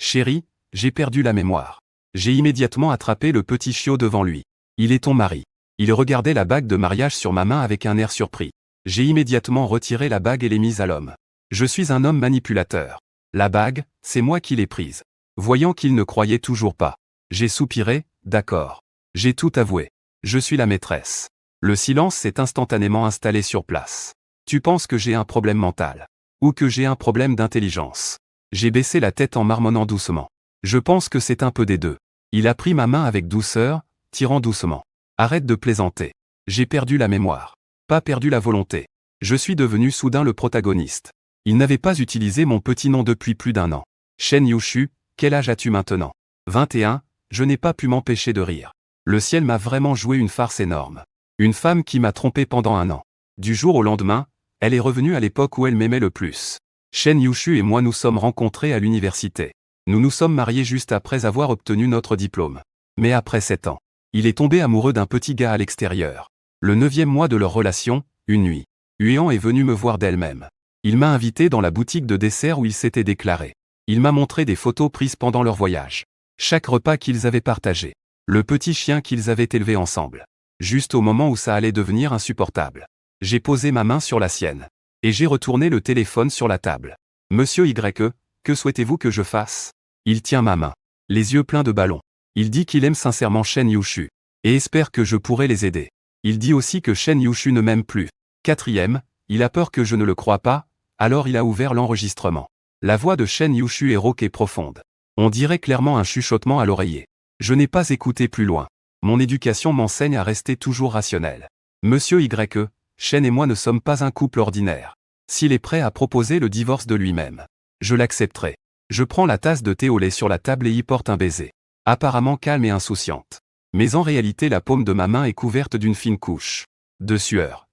Chérie, j'ai perdu la mémoire. J'ai immédiatement attrapé le petit chiot devant lui. Il est ton mari. Il regardait la bague de mariage sur ma main avec un air surpris. J'ai immédiatement retiré la bague et l'ai mise à l'homme. Je suis un homme manipulateur. La bague, c'est moi qui l'ai prise. Voyant qu'il ne croyait toujours pas, j'ai soupiré, d'accord. J'ai tout avoué. Je suis la maîtresse. Le silence s'est instantanément installé sur place. Tu penses que j'ai un problème mental? Ou que j'ai un problème d'intelligence? J'ai baissé la tête en marmonnant doucement. Je pense que c'est un peu des deux. Il a pris ma main avec douceur, tirant doucement. Arrête de plaisanter. J'ai perdu la mémoire. Pas perdu la volonté. Je suis devenu soudain le protagoniste. Il n'avait pas utilisé mon petit nom depuis plus d'1 an. Shen Yushu, quel âge as-tu maintenant? 21, je n'ai pas pu m'empêcher de rire. Le ciel m'a vraiment joué une farce énorme. Une femme qui m'a trompé pendant 1 an. Du jour au lendemain, elle est revenue à l'époque où elle m'aimait le plus. Shen Yushu et moi nous sommes rencontrés à l'université. Nous nous sommes mariés juste après avoir obtenu notre diplôme. Mais après 7 ans, il est tombé amoureux d'un petit gars à l'extérieur. Le 9e mois de leur relation, une nuit, Huan est venue me voir d'elle-même. Il m'a invité dans la boutique de dessert où il s'était déclaré. Il m'a montré des photos prises pendant leur voyage. Chaque repas qu'ils avaient partagé. Le petit chien qu'ils avaient élevé ensemble. Juste au moment où ça allait devenir insupportable. J'ai posé ma main sur la sienne. Et j'ai retourné le téléphone sur la table. Monsieur Y, que souhaitez-vous que je fasse? Il tient ma main. Les yeux pleins de ballons. Il dit qu'il aime sincèrement Shen Yushu. Et espère que je pourrai les aider. Il dit aussi que Shen Yushu ne m'aime plus. 4e, il a peur que je ne le croie pas, alors il a ouvert l'enregistrement. La voix de Shen Yushu est rauque et profonde. On dirait clairement un chuchotement à l'oreiller. Je n'ai pas écouté plus loin. Mon éducation m'enseigne à rester toujours rationnel. Monsieur Y, Shen et moi ne sommes pas un couple ordinaire. S'il est prêt à proposer le divorce de lui-même, je l'accepterai. Je prends la tasse de thé au lait sur la table et y porte un baiser. Apparemment calme et insouciante. Mais en réalité la paume de ma main est couverte d'une fine couche de sueur.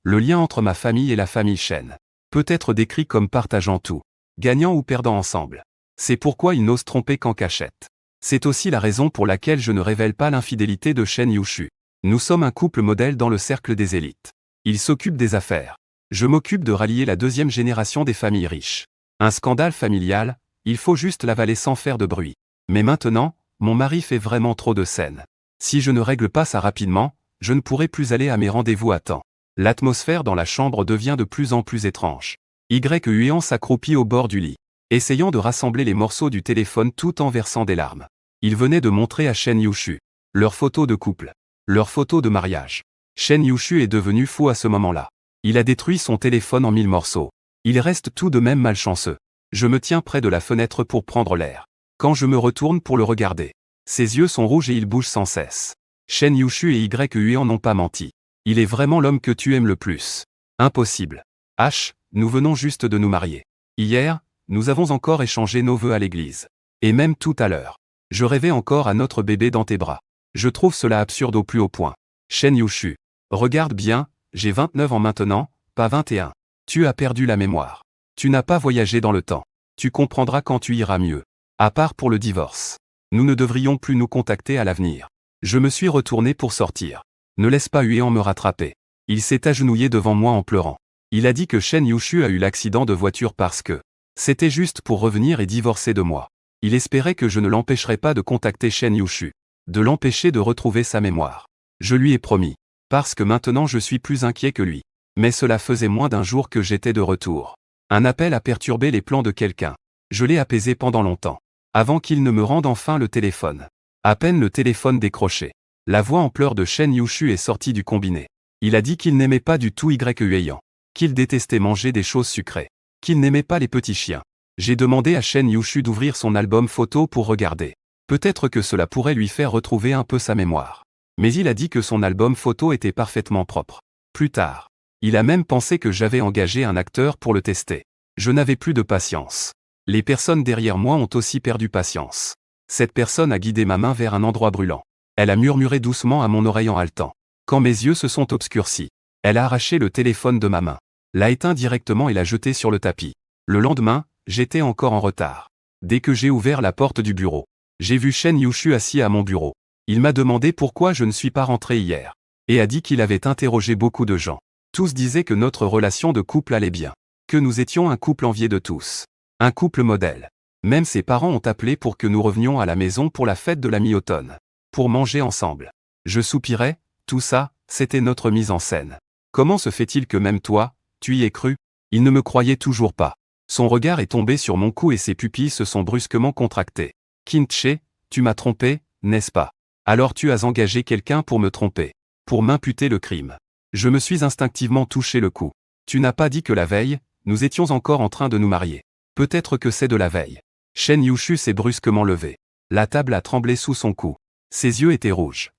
Le lien entre ma famille et la famille Shen peut être décrit comme partageant tout, gagnant ou perdant ensemble. C'est pourquoi ils n'osent tromper qu'en cachette. C'est aussi la raison pour laquelle je ne révèle pas l'infidélité de Shen Yushu. Nous sommes un couple modèle dans le cercle des élites. Il s'occupe des affaires. Je m'occupe de rallier la 2e génération des familles riches. Un scandale familial, il faut juste l'avaler sans faire de bruit. Mais maintenant, mon mari fait vraiment trop de scènes. Si je ne règle pas ça rapidement, je ne pourrai plus aller à mes rendez-vous à temps. L'atmosphère dans la chambre devient de plus en plus étrange. Huan s'accroupit au bord du lit, essayant de rassembler les morceaux du téléphone tout en versant des larmes. Il venait de montrer à Shen Yushu leur photo de couple, leur photo de mariage. Shen Yushu est devenu fou à ce moment-là. Il a détruit son téléphone en 1000 morceaux. Il reste tout de même malchanceux. Je me tiens près de la fenêtre pour prendre l'air. Quand je me retourne pour le regarder, ses yeux sont rouges et il bouge sans cesse. Shen Yushu et Huan n'ont pas menti. Il est vraiment l'homme que tu aimes le plus. Impossible. H, nous venons juste de nous marier. Hier, nous avons encore échangé nos vœux à l'église. Et même tout à l'heure. Je rêvais encore à notre bébé dans tes bras. Je trouve cela absurde au plus haut point. Shen Yushu. Regarde bien, j'ai 29 ans maintenant, pas 21. Tu as perdu la mémoire. Tu n'as pas voyagé dans le temps. Tu comprendras quand tu iras mieux. À part pour le divorce. Nous ne devrions plus nous contacter à l'avenir. Je me suis retourné pour sortir. Ne laisse pas Huan me rattraper. Il s'est agenouillé devant moi en pleurant. Il a dit que Shen Yushu a eu l'accident de voiture parce que c'était juste pour revenir et divorcer de moi. Il espérait que je ne l'empêcherais pas de contacter Shen Yushu, de l'empêcher de retrouver sa mémoire. Je lui ai promis. Parce que maintenant je suis plus inquiet que lui. Mais cela faisait moins d'1 jour que j'étais de retour. Un appel a perturbé les plans de quelqu'un. Je l'ai apaisé pendant longtemps. Avant qu'il ne me rende enfin le téléphone. À peine le téléphone décroché. La voix en pleurs de Shen Yushu est sortie du combiné. Il a dit qu'il n'aimait pas du tout Huan. Qu'il détestait manger des choses sucrées. Qu'il n'aimait pas les petits chiens. J'ai demandé à Shen Yushu d'ouvrir son album photo pour regarder. Peut-être que cela pourrait lui faire retrouver un peu sa mémoire. Mais il a dit que son album photo était parfaitement propre. Plus tard, il a même pensé que j'avais engagé un acteur pour le tester. Je n'avais plus de patience. Les personnes derrière moi ont aussi perdu patience. Cette personne a guidé ma main vers un endroit brûlant. Elle a murmuré doucement à mon oreille en haletant. Quand mes yeux se sont obscurcis, elle a arraché le téléphone de ma main, l'a éteint directement et l'a jeté sur le tapis. Le lendemain, j'étais encore en retard. Dès que j'ai ouvert la porte du bureau, j'ai vu Shen Yushu assis à mon bureau. Il m'a demandé pourquoi je ne suis pas rentré hier, et a dit qu'il avait interrogé beaucoup de gens. Tous disaient que notre relation de couple allait bien, que nous étions un couple envié de tous. Un couple modèle. Même ses parents ont appelé pour que nous revenions à la maison pour la fête de la mi-automne. Pour manger ensemble. Je soupirais, tout ça, c'était notre mise en scène. Comment se fait-il que même toi, tu y aies cru? Il ne me croyait toujours pas. Son regard est tombé sur mon cou et ses pupilles se sont brusquement contractées. Kinche, tu m'as trompé, n'est-ce pas? Alors tu as engagé quelqu'un pour me tromper. Pour m'imputer le crime. Je me suis instinctivement touché le cou. Tu n'as pas dit que la veille, nous étions encore en train de nous marier. Peut-être que c'est de la veille. Shen Yushu s'est brusquement levé. La table a tremblé sous son cou. Ses yeux étaient rouges.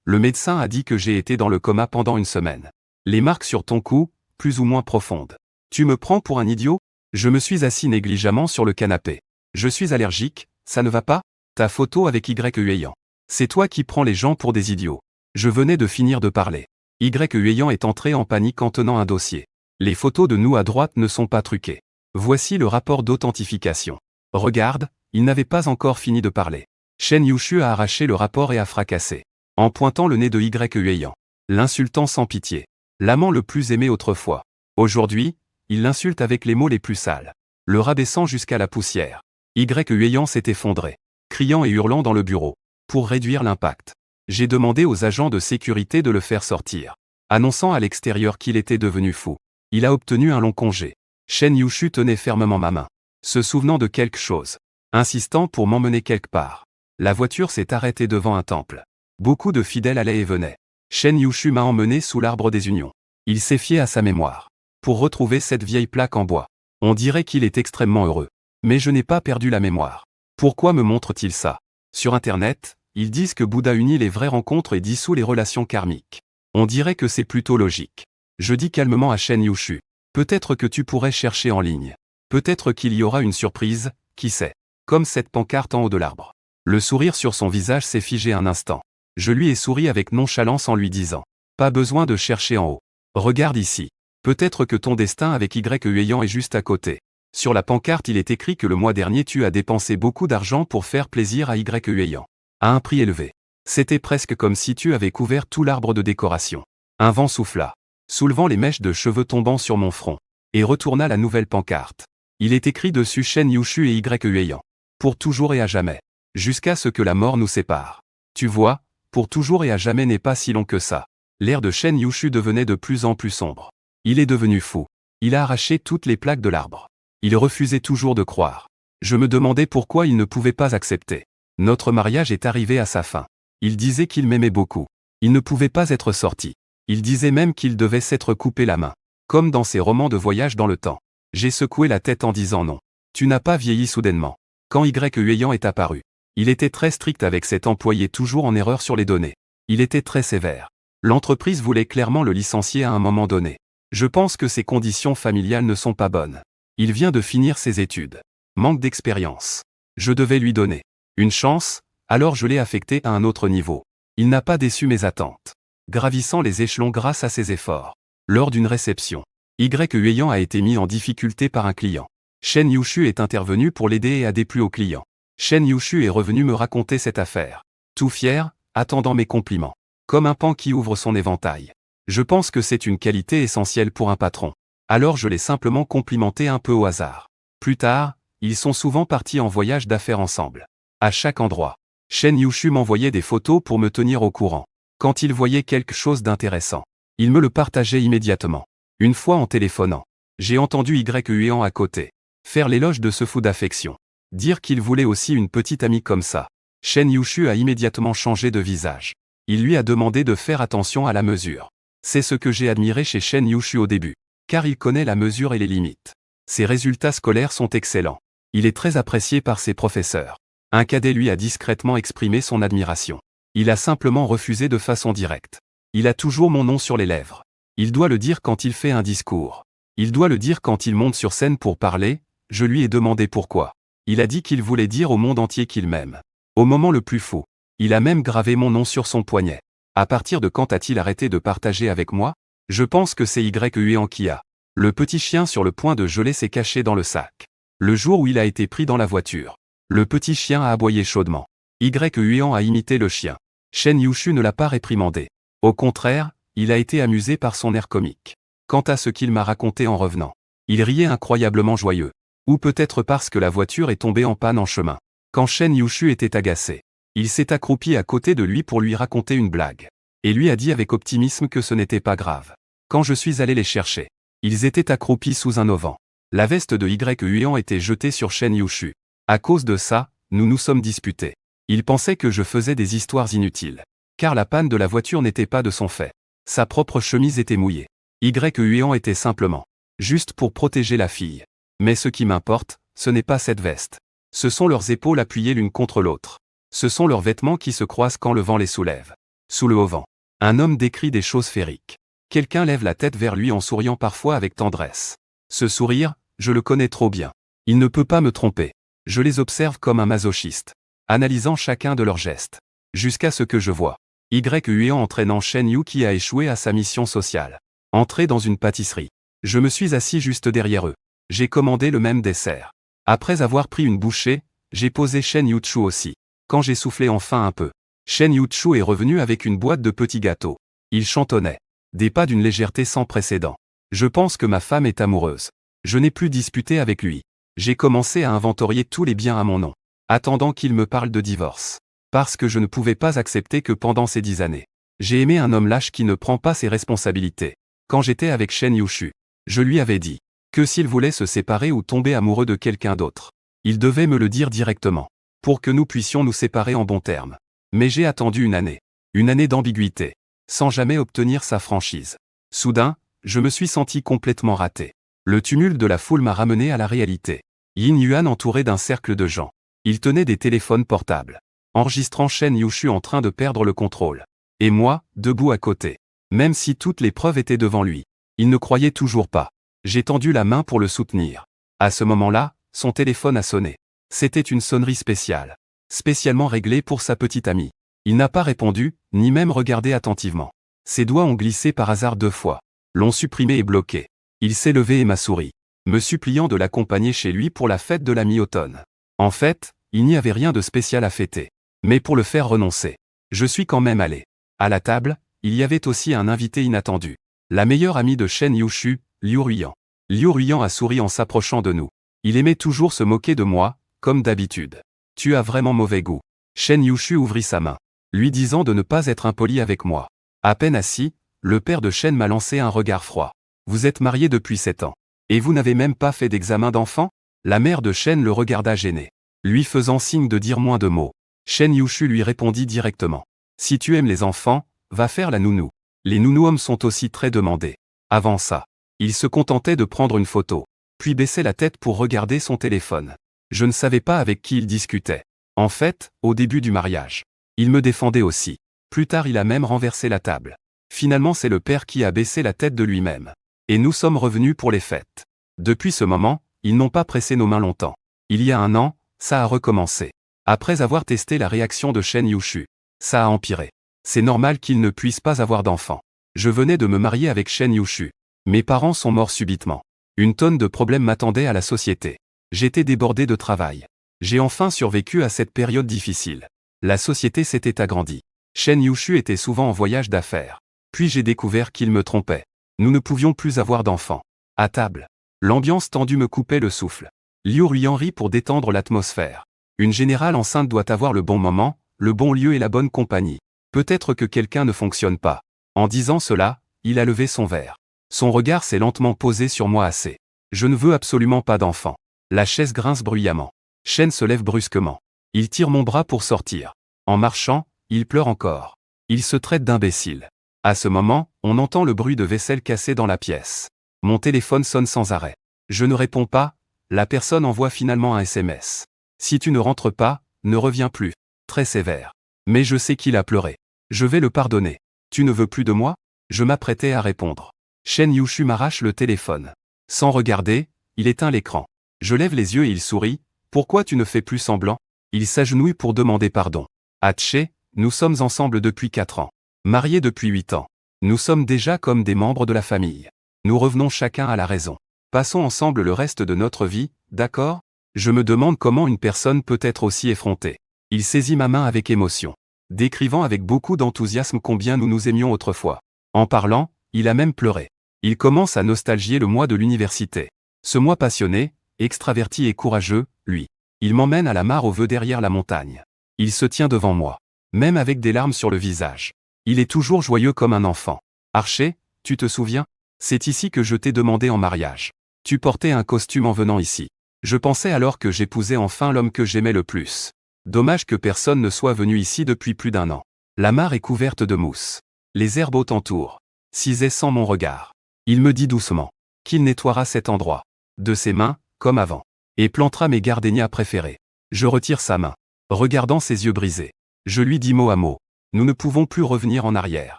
Le médecin a dit que j'ai été dans le coma pendant une semaine. Les marques sur ton cou, plus ou moins profondes. Tu me prends pour un idiot? Je me suis assis négligemment sur le canapé. Je suis allergique, ça ne va pas? Ta photo avec Y Huayan. C'est toi qui prends les gens pour des idiots. Je venais de finir de parler. Y Huayan est entré en panique en tenant un dossier. Les photos de nous à droite ne sont pas truquées. Voici le rapport d'authentification. Regarde, il n'avait pas encore fini de parler. Shen Yushu a arraché le rapport et a fracassé. En pointant le nez de Y Huayan. L'insultant sans pitié. L'amant le plus aimé autrefois. Aujourd'hui, il l'insulte avec les mots les plus sales. Le rabaissant jusqu'à la poussière. Y Huayan s'est effondré. Criant et hurlant dans le bureau. Pour réduire l'impact. J'ai demandé aux agents de sécurité de le faire sortir. Annonçant à l'extérieur qu'il était devenu fou. Il a obtenu un long congé. Shen Yushu tenait fermement ma main. Se souvenant de quelque chose. Insistant pour m'emmener quelque part. La voiture s'est arrêtée devant un temple. Beaucoup de fidèles allaient et venaient. Shen Yushu m'a emmené sous l'arbre des unions. Il s'est fié à sa mémoire. Pour retrouver cette vieille plaque en bois. On dirait qu'il est extrêmement heureux. Mais je n'ai pas perdu la mémoire. Pourquoi me montre-t-il ça? Sur Internet, ils disent que Bouddha unit les vraies rencontres et dissout les relations karmiques. On dirait que c'est plutôt logique. Je dis calmement à Shen Yushu. Peut-être que tu pourrais chercher en ligne. Peut-être qu'il y aura une surprise, qui sait. Comme cette pancarte en haut de l'arbre. Le sourire sur son visage s'est figé un instant. Je lui ai souri avec nonchalance en lui disant. Pas besoin de chercher en haut. Regarde ici. Peut-être que ton destin avec Y Huayan est juste à côté. Sur la pancarte il est écrit que le mois dernier tu as dépensé beaucoup d'argent pour faire plaisir à Y Huayan. À un prix élevé. C'était presque comme si tu avais couvert tout l'arbre de décoration. Un vent souffla, soulevant les mèches de cheveux tombant sur mon front, et retourna la nouvelle pancarte. Il est écrit dessus Shen Yushu et Y Huayan. Pour toujours et à jamais. Jusqu'à ce que la mort nous sépare. Tu vois, pour toujours et à jamais n'est pas si long que ça. L'air de Shen Yushu devenait de plus en plus sombre. Il est devenu fou. Il a arraché toutes les plaques de l'arbre. Il refusait toujours de croire. Je me demandais pourquoi il ne pouvait pas accepter. Notre mariage est arrivé à sa fin. Il disait qu'il m'aimait beaucoup. Il ne pouvait pas être sorti. Il disait même qu'il devait s'être coupé la main. Comme dans ses romans de voyage dans le temps. J'ai secoué la tête en disant non. Tu n'as pas vieilli soudainement. Quand Y Huayan est apparu. Il était très strict avec cet employé toujours en erreur sur les données. Il était très sévère. L'entreprise voulait clairement le licencier à un moment donné. Je pense que ses conditions familiales ne sont pas bonnes. Il vient de finir ses études. Manque d'expérience. Je devais lui donner une chance, alors je l'ai affecté à un autre niveau. Il n'a pas déçu mes attentes. Gravissant les échelons grâce à ses efforts. Lors d'une réception, Y Huayan a été mis en difficulté par un client. Shen Yushu est intervenu pour l'aider et a déplu au client. Shen Yushu est revenu me raconter cette affaire. Tout fier, attendant mes compliments. Comme un pan qui ouvre son éventail. Je pense que c'est une qualité essentielle pour un patron. Alors je l'ai simplement complimenté un peu au hasard. Plus tard, ils sont souvent partis en voyage d'affaires ensemble. À chaque endroit. Shen Yushu m'envoyait des photos pour me tenir au courant. Quand il voyait quelque chose d'intéressant, il me le partageait immédiatement. Une fois en téléphonant, j'ai entendu Y Huayan à côté. Faire l'éloge de ce fou d'affection. Dire qu'il voulait aussi une petite amie comme ça. Shen Yushu a immédiatement changé de visage. Il lui a demandé de faire attention à la mesure. C'est ce que j'ai admiré chez Shen Yushu au début. Car il connaît la mesure et les limites. Ses résultats scolaires sont excellents. Il est très apprécié par ses professeurs. Un cadet lui a discrètement exprimé son admiration. Il a simplement refusé de façon directe. Il a toujours mon nom sur les lèvres. Il doit le dire quand il fait un discours. Il doit le dire quand il monte sur scène pour parler. Je lui ai demandé pourquoi. Il a dit qu'il voulait dire au monde entier qu'il m'aime. Au moment le plus fou. Il a même gravé mon nom sur son poignet. À partir de quand a-t-il arrêté de partager avec moi? Je pense que c'est Y Huayan qui a. Le petit chien sur le point de geler s'est caché dans le sac. Le jour où il a été pris dans la voiture. Le petit chien a aboyé chaudement. Y Huayan a imité le chien. Shen Yushu ne l'a pas réprimandé. Au contraire, il a été amusé par son air comique. Quant à ce qu'il m'a raconté en revenant, il riait incroyablement joyeux. Ou peut-être parce que la voiture est tombée en panne en chemin. Quand Shen Yushu était agacé, il s'est accroupi à côté de lui pour lui raconter une blague. Et lui a dit avec optimisme que ce n'était pas grave. Quand je suis allé les chercher, ils étaient accroupis sous un auvent. La veste de Huan était jetée sur Shen Yushu. À cause de ça, nous nous sommes disputés. Il pensait que je faisais des histoires inutiles. Car la panne de la voiture n'était pas de son fait. Sa propre chemise était mouillée. Huan était simplement juste pour protéger la fille. Mais ce qui m'importe, ce n'est pas cette veste. Ce sont leurs épaules appuyées l'une contre l'autre. Ce sont leurs vêtements qui se croisent quand le vent les soulève. Sous le haut vent, un homme décrit des choses féeriques. Quelqu'un lève la tête vers lui en souriant parfois avec tendresse. Ce sourire, je le connais trop bien. Il ne peut pas me tromper. Je les observe comme un masochiste, analysant chacun de leurs gestes. Jusqu'à ce que je vois Huan entraînant Shen Yu qui a échoué à sa mission sociale. Entrer dans une pâtisserie. Je me suis assis juste derrière eux. J'ai commandé le même dessert. Après avoir pris une bouchée, j'ai posé Shen Yuchu aussi. Quand j'ai soufflé enfin un peu, Shen Yuchu est revenu avec une boîte de petits gâteaux. Il chantonnait. Des pas d'une légèreté sans précédent. Je pense que ma femme est amoureuse. Je n'ai plus disputé avec lui. J'ai commencé à inventorier tous les biens à mon nom, attendant qu'il me parle de divorce. Parce que je ne pouvais pas accepter que pendant ces 10 années, j'ai aimé un homme lâche qui ne prend pas ses responsabilités. Quand j'étais avec Shen Yushu, je lui avais dit que s'il voulait se séparer ou tomber amoureux de quelqu'un d'autre, il devait me le dire directement, pour que nous puissions nous séparer en bons termes. Mais j'ai attendu une année d'ambiguïté, sans jamais obtenir sa franchise. Soudain, je me suis senti complètement raté. Le tumulte de la foule m'a ramené à la réalité. Yuan entouré d'un cercle de gens. Ils tenaient des téléphones portables, enregistrant Shen Yushu en train de perdre le contrôle. Et moi, debout à côté. Même si toutes les preuves étaient devant lui, il ne croyait toujours pas. J'ai tendu la main pour le soutenir. À ce moment-là, son téléphone a sonné. C'était une sonnerie spéciale. Spécialement réglée pour sa petite amie. Il n'a pas répondu, ni même regardé attentivement. Ses doigts ont glissé par hasard 2 fois. L'ont supprimé et bloqué. Il s'est levé et m'a souri, me suppliant de l'accompagner chez lui pour la fête de la mi-automne. En fait, il n'y avait rien de spécial à fêter. Mais pour le faire renoncer, je suis quand même allé. À la table, il y avait aussi un invité inattendu. La meilleure amie de Shen Yushu, Liu Ruiyan. Liu Ruiyan a souri en s'approchant de nous. Il aimait toujours se moquer de moi, comme d'habitude. Tu as vraiment mauvais goût. Shen Yushu ouvrit sa main, lui disant de ne pas être impoli avec moi. À peine assis, le père de Shen m'a lancé un regard froid. Vous êtes marié depuis 7 ans. Et vous n'avez même pas fait d'examen d'enfant? La mère de Shen le regarda gêné, lui faisant signe de dire moins de mots. Shen Yushu lui répondit directement. Si tu aimes les enfants, va faire la nounou. Les nounous-hommes sont aussi très demandés. Avant ça, il se contentait de prendre une photo, puis baissait la tête pour regarder son téléphone. Je ne savais pas avec qui il discutait. En fait, au début du mariage, il me défendait aussi. Plus tard il a même renversé la table. Finalement c'est le père qui a baissé la tête de lui-même. Et nous sommes revenus pour les fêtes. Depuis ce moment, ils n'ont pas pressé nos mains longtemps. Il y a 1 an, ça a recommencé. Après avoir testé la réaction de Shen Yushu, ça a empiré. C'est normal qu'il ne puisse pas avoir d'enfant. Je venais de me marier avec Shen Yushu. Mes parents sont morts subitement. Une tonne de problèmes m'attendaient à la société. J'étais débordé de travail. J'ai enfin survécu à cette période difficile. La société s'était agrandie. Shen Yushu était souvent en voyage d'affaires. Puis j'ai découvert qu'il me trompait. Nous ne pouvions plus avoir d'enfants. À table, l'ambiance tendue me coupait le souffle. Liu Ruiyan rit pour détendre l'atmosphère. Une générale enceinte doit avoir le bon moment, le bon lieu et la bonne compagnie. Peut-être que quelqu'un ne fonctionne pas. En disant cela, il a levé son verre. Son regard s'est lentement posé sur moi assez. Je ne veux absolument pas d'enfant. La chaise grince bruyamment. Shen se lève brusquement. Il tire mon bras pour sortir. En marchant, il pleure encore. Il se traite d'imbécile. À ce moment, on entend le bruit de vaisselle cassée dans la pièce. Mon téléphone sonne sans arrêt. Je ne réponds pas, la personne envoie finalement un SMS. Si tu ne rentres pas, ne reviens plus. Très sévère. Mais je sais qu'il a pleuré. Je vais le pardonner. Tu ne veux plus de moi? Je m'apprêtais à répondre. Shen Yushu m'arrache le téléphone. Sans regarder, il éteint l'écran. Je lève les yeux et il sourit. Pourquoi tu ne fais plus semblant? Il s'agenouille pour demander pardon. Haché, nous sommes ensemble depuis 4 ans. Mariés depuis 8 ans. Nous sommes déjà comme des membres de la famille. Nous revenons chacun à la raison. Passons ensemble le reste de notre vie, d'accord? Je me demande comment une personne peut être aussi effrontée. Il saisit ma main avec émotion, décrivant avec beaucoup d'enthousiasme combien nous nous aimions autrefois. En parlant, il a même pleuré. Il commence à nostalgier le mois de l'université. Ce mois passionné, extraverti et courageux, lui. Il m'emmène à la mare aux vœux derrière la montagne. Il se tient devant moi, même avec des larmes sur le visage. Il est toujours joyeux comme un enfant. Archer, tu te souviens? C'est ici que je t'ai demandé en mariage. Tu portais un costume en venant ici. Je pensais alors que j'épousais enfin l'homme que j'aimais le plus. Dommage que personne ne soit venu ici depuis plus d'1 an. La mare est couverte de mousse. Les herbes t'entourent. Cisait sans mon regard. Il me dit doucement qu'il nettoiera cet endroit de ses mains, comme avant, et plantera mes gardénias préférés. Je retire sa main, regardant ses yeux brisés. Je lui dis mot à mot. Nous ne pouvons plus revenir en arrière.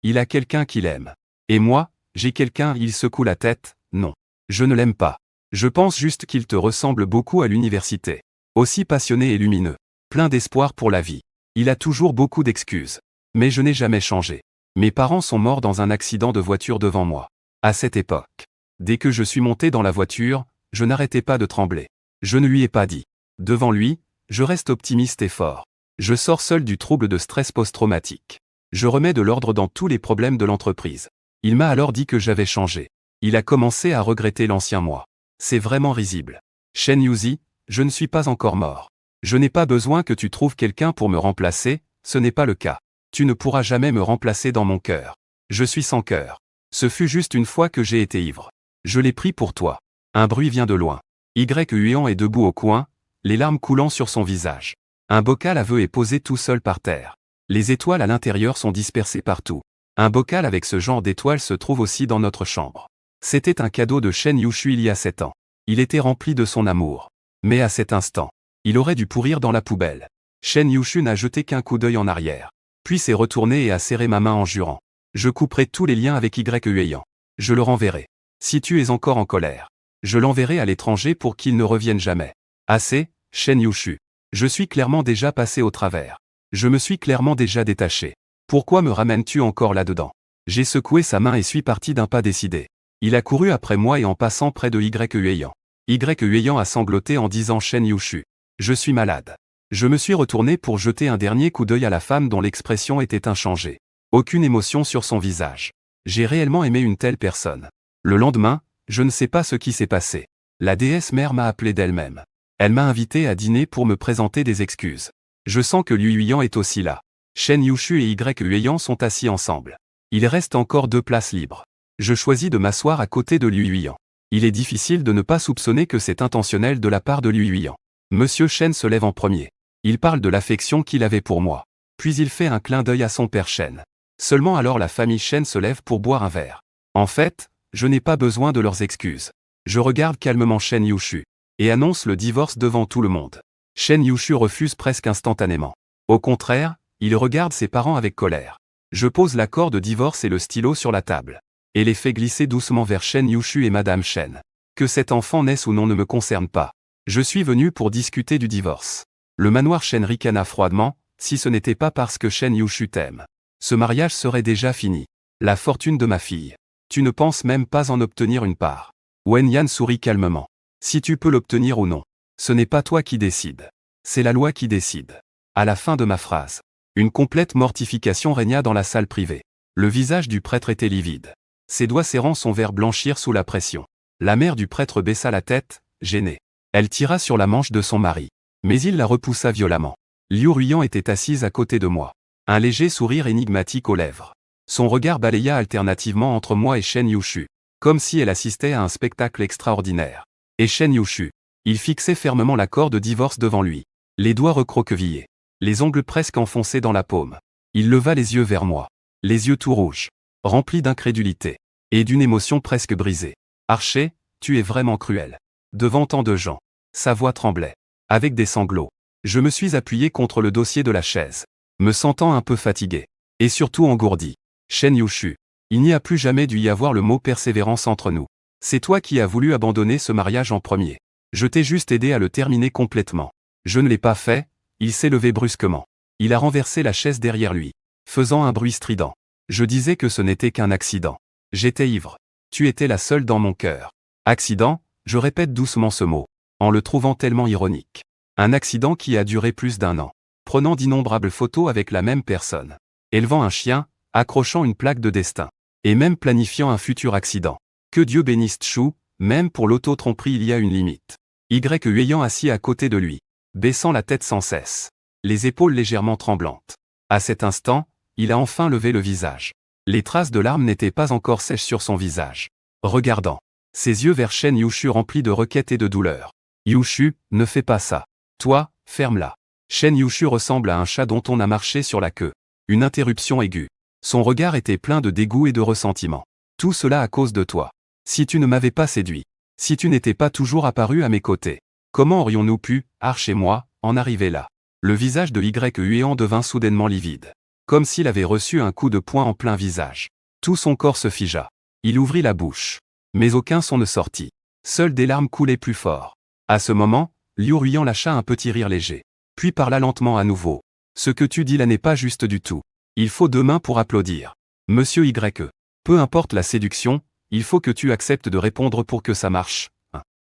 Il a quelqu'un qu'il aime. Et moi, j'ai quelqu'un. Il secoue la tête. Non. Je ne l'aime pas. Je pense juste qu'il te ressemble beaucoup à l'université. Aussi passionné et lumineux. Plein d'espoir pour la vie. Il a toujours beaucoup d'excuses. Mais je n'ai jamais changé. Mes parents sont morts dans un accident de voiture devant moi. À cette époque. Dès que je suis monté dans la voiture, je n'arrêtais pas de trembler. Je ne lui ai pas dit. Devant lui, je reste optimiste et fort. Je sors seul du trouble de stress post-traumatique. Je remets de l'ordre dans tous les problèmes de l'entreprise. Il m'a alors dit que j'avais changé. Il a commencé à regretter l'ancien moi. C'est vraiment risible. Shen Yuzi, je ne suis pas encore mort. Je n'ai pas besoin que tu trouves quelqu'un pour me remplacer, ce n'est pas le cas. Tu ne pourras jamais me remplacer dans mon cœur. Je suis sans cœur. Ce fut juste une fois que j'ai été ivre. Je l'ai pris pour toi. Un bruit vient de loin. Huan est debout au coin, les larmes coulant sur son visage. Un bocal à vœux est posé tout seul par terre. Les étoiles à l'intérieur sont dispersées partout. Un bocal avec ce genre d'étoiles se trouve aussi dans notre chambre. C'était un cadeau de Shen Yushu il y a 7 ans. Il était rempli de son amour. Mais à cet instant, il aurait dû pourrir dans la poubelle. Shen Yushu n'a jeté qu'un coup d'œil en arrière. Puis s'est retourné et a serré ma main en jurant. Je couperai tous les liens avec Huan. Je le renverrai. Si tu es encore en colère, je l'enverrai à l'étranger pour qu'il ne revienne jamais. Assez, Shen Yushu. Je suis clairement déjà passé au travers. Je me suis clairement déjà détaché. Pourquoi me ramènes-tu encore là-dedans? J'ai secoué sa main et suis parti d'un pas décidé. Il a couru après moi et en passant près de Huan. Huan a sangloté en disant Shen Yushu. Je suis malade. Je me suis retourné pour jeter un dernier coup d'œil à la femme dont l'expression était inchangée. Aucune émotion sur son visage. J'ai réellement aimé une telle personne. Le lendemain, je ne sais pas ce qui s'est passé. La déesse mère m'a appelé d'elle-même. Elle m'a invité à dîner pour me présenter des excuses. Je sens que Huan est aussi là. Shen Yushu et Huan sont assis ensemble. Il reste encore 2 places libres. Je choisis de m'asseoir à côté de Huan. Il est difficile de ne pas soupçonner que c'est intentionnel de la part de Huan. Monsieur Shen se lève en premier. Il parle de l'affection qu'il avait pour moi. Puis il fait un clin d'œil à son père Shen. Seulement alors la famille Shen se lève pour boire un verre. En fait, je n'ai pas besoin de leurs excuses. Je regarde calmement Shen Yushu et annonce le divorce devant tout le monde. Shen Yushu refuse presque instantanément. Au contraire, il regarde ses parents avec colère. Je pose l'accord de divorce et le stylo sur la table. Et les fais glisser doucement vers Shen Yushu et Madame Shen. Que cet enfant naisse ou non ne me concerne pas. Je suis venu pour discuter du divorce. Le manoir Shen ricana froidement, si ce n'était pas parce que Shen Yushu t'aime. Ce mariage serait déjà fini. La fortune de ma fille. Tu ne penses même pas en obtenir une part. Wenyan sourit calmement. Si tu peux l'obtenir ou non. Ce n'est pas toi qui décide. C'est la loi qui décide. À la fin de ma phrase. Une complète mortification régna dans la salle privée. Le visage du prêtre était livide. Ses doigts serrant son verre blanchirent sous la pression. La mère du prêtre baissa la tête, gênée. Elle tira sur la manche de son mari. Mais il la repoussa violemment. Huan était assise à côté de moi. Un léger sourire énigmatique aux lèvres. Son regard balaya alternativement entre moi et Shen Yushu, comme si elle assistait à un spectacle extraordinaire. Et Shen Yushu. Il fixait fermement l'accord de divorce devant lui. Les doigts recroquevillés. Les ongles presque enfoncés dans la paume. Il leva les yeux vers moi. Les yeux tout rouges. Remplis d'incrédulité. Et d'une émotion presque brisée. Archer, tu es vraiment cruel. Devant tant de gens. Sa voix tremblait. Avec des sanglots. Je me suis appuyé contre le dossier de la chaise. Me sentant un peu fatigué. Et surtout engourdi. Shen Yushu. Il n'y a plus jamais dû y avoir le mot persévérance entre nous. C'est toi qui as voulu abandonner ce mariage en premier. Je t'ai juste aidé à le terminer complètement. Je ne l'ai pas fait, il s'est levé brusquement. Il a renversé la chaise derrière lui, faisant un bruit strident. Je disais que ce n'était qu'un accident. J'étais ivre. Tu étais la seule dans mon cœur. Accident, je répète doucement ce mot, en le trouvant tellement ironique. Un accident qui a duré plus d'1 an. Prenant d'innombrables photos avec la même personne. Élevant un chien, accrochant une plaque de destin. Et même planifiant un futur accident. Que Dieu bénisse Chou, même pour l'auto-tromperie il y a une limite. ayant assis à côté de lui, baissant la tête sans cesse, les épaules légèrement tremblantes. À cet instant, il a enfin levé le visage. Les traces de larmes n'étaient pas encore sèches sur son visage. Regardant, ses yeux vers Shen Yushu remplis de requêtes et de douleur. Yushu, ne fais pas ça. Toi, ferme-la. Shen Yushu ressemble à un chat dont on a marché sur la queue. Une interruption aiguë. Son regard était plein de dégoût et de ressentiment. Tout cela à cause de toi. Si tu ne m'avais pas séduit, si tu n'étais pas toujours apparu à mes côtés, comment aurions-nous pu, Arch et moi, en arriver là? Le visage de Yuan devint soudainement livide. Comme s'il avait reçu un coup de poing en plein visage. Tout son corps se figea. Il ouvrit la bouche. Mais aucun son ne sortit. Seules des larmes coulaient plus fort. À ce moment, Yuan lâcha un petit rire léger. Puis parla lentement à nouveau. Ce que tu dis là n'est pas juste du tout. Il faut 2 mains pour applaudir. Monsieur Y. Peu importe la séduction, il faut que tu acceptes de répondre pour que ça marche.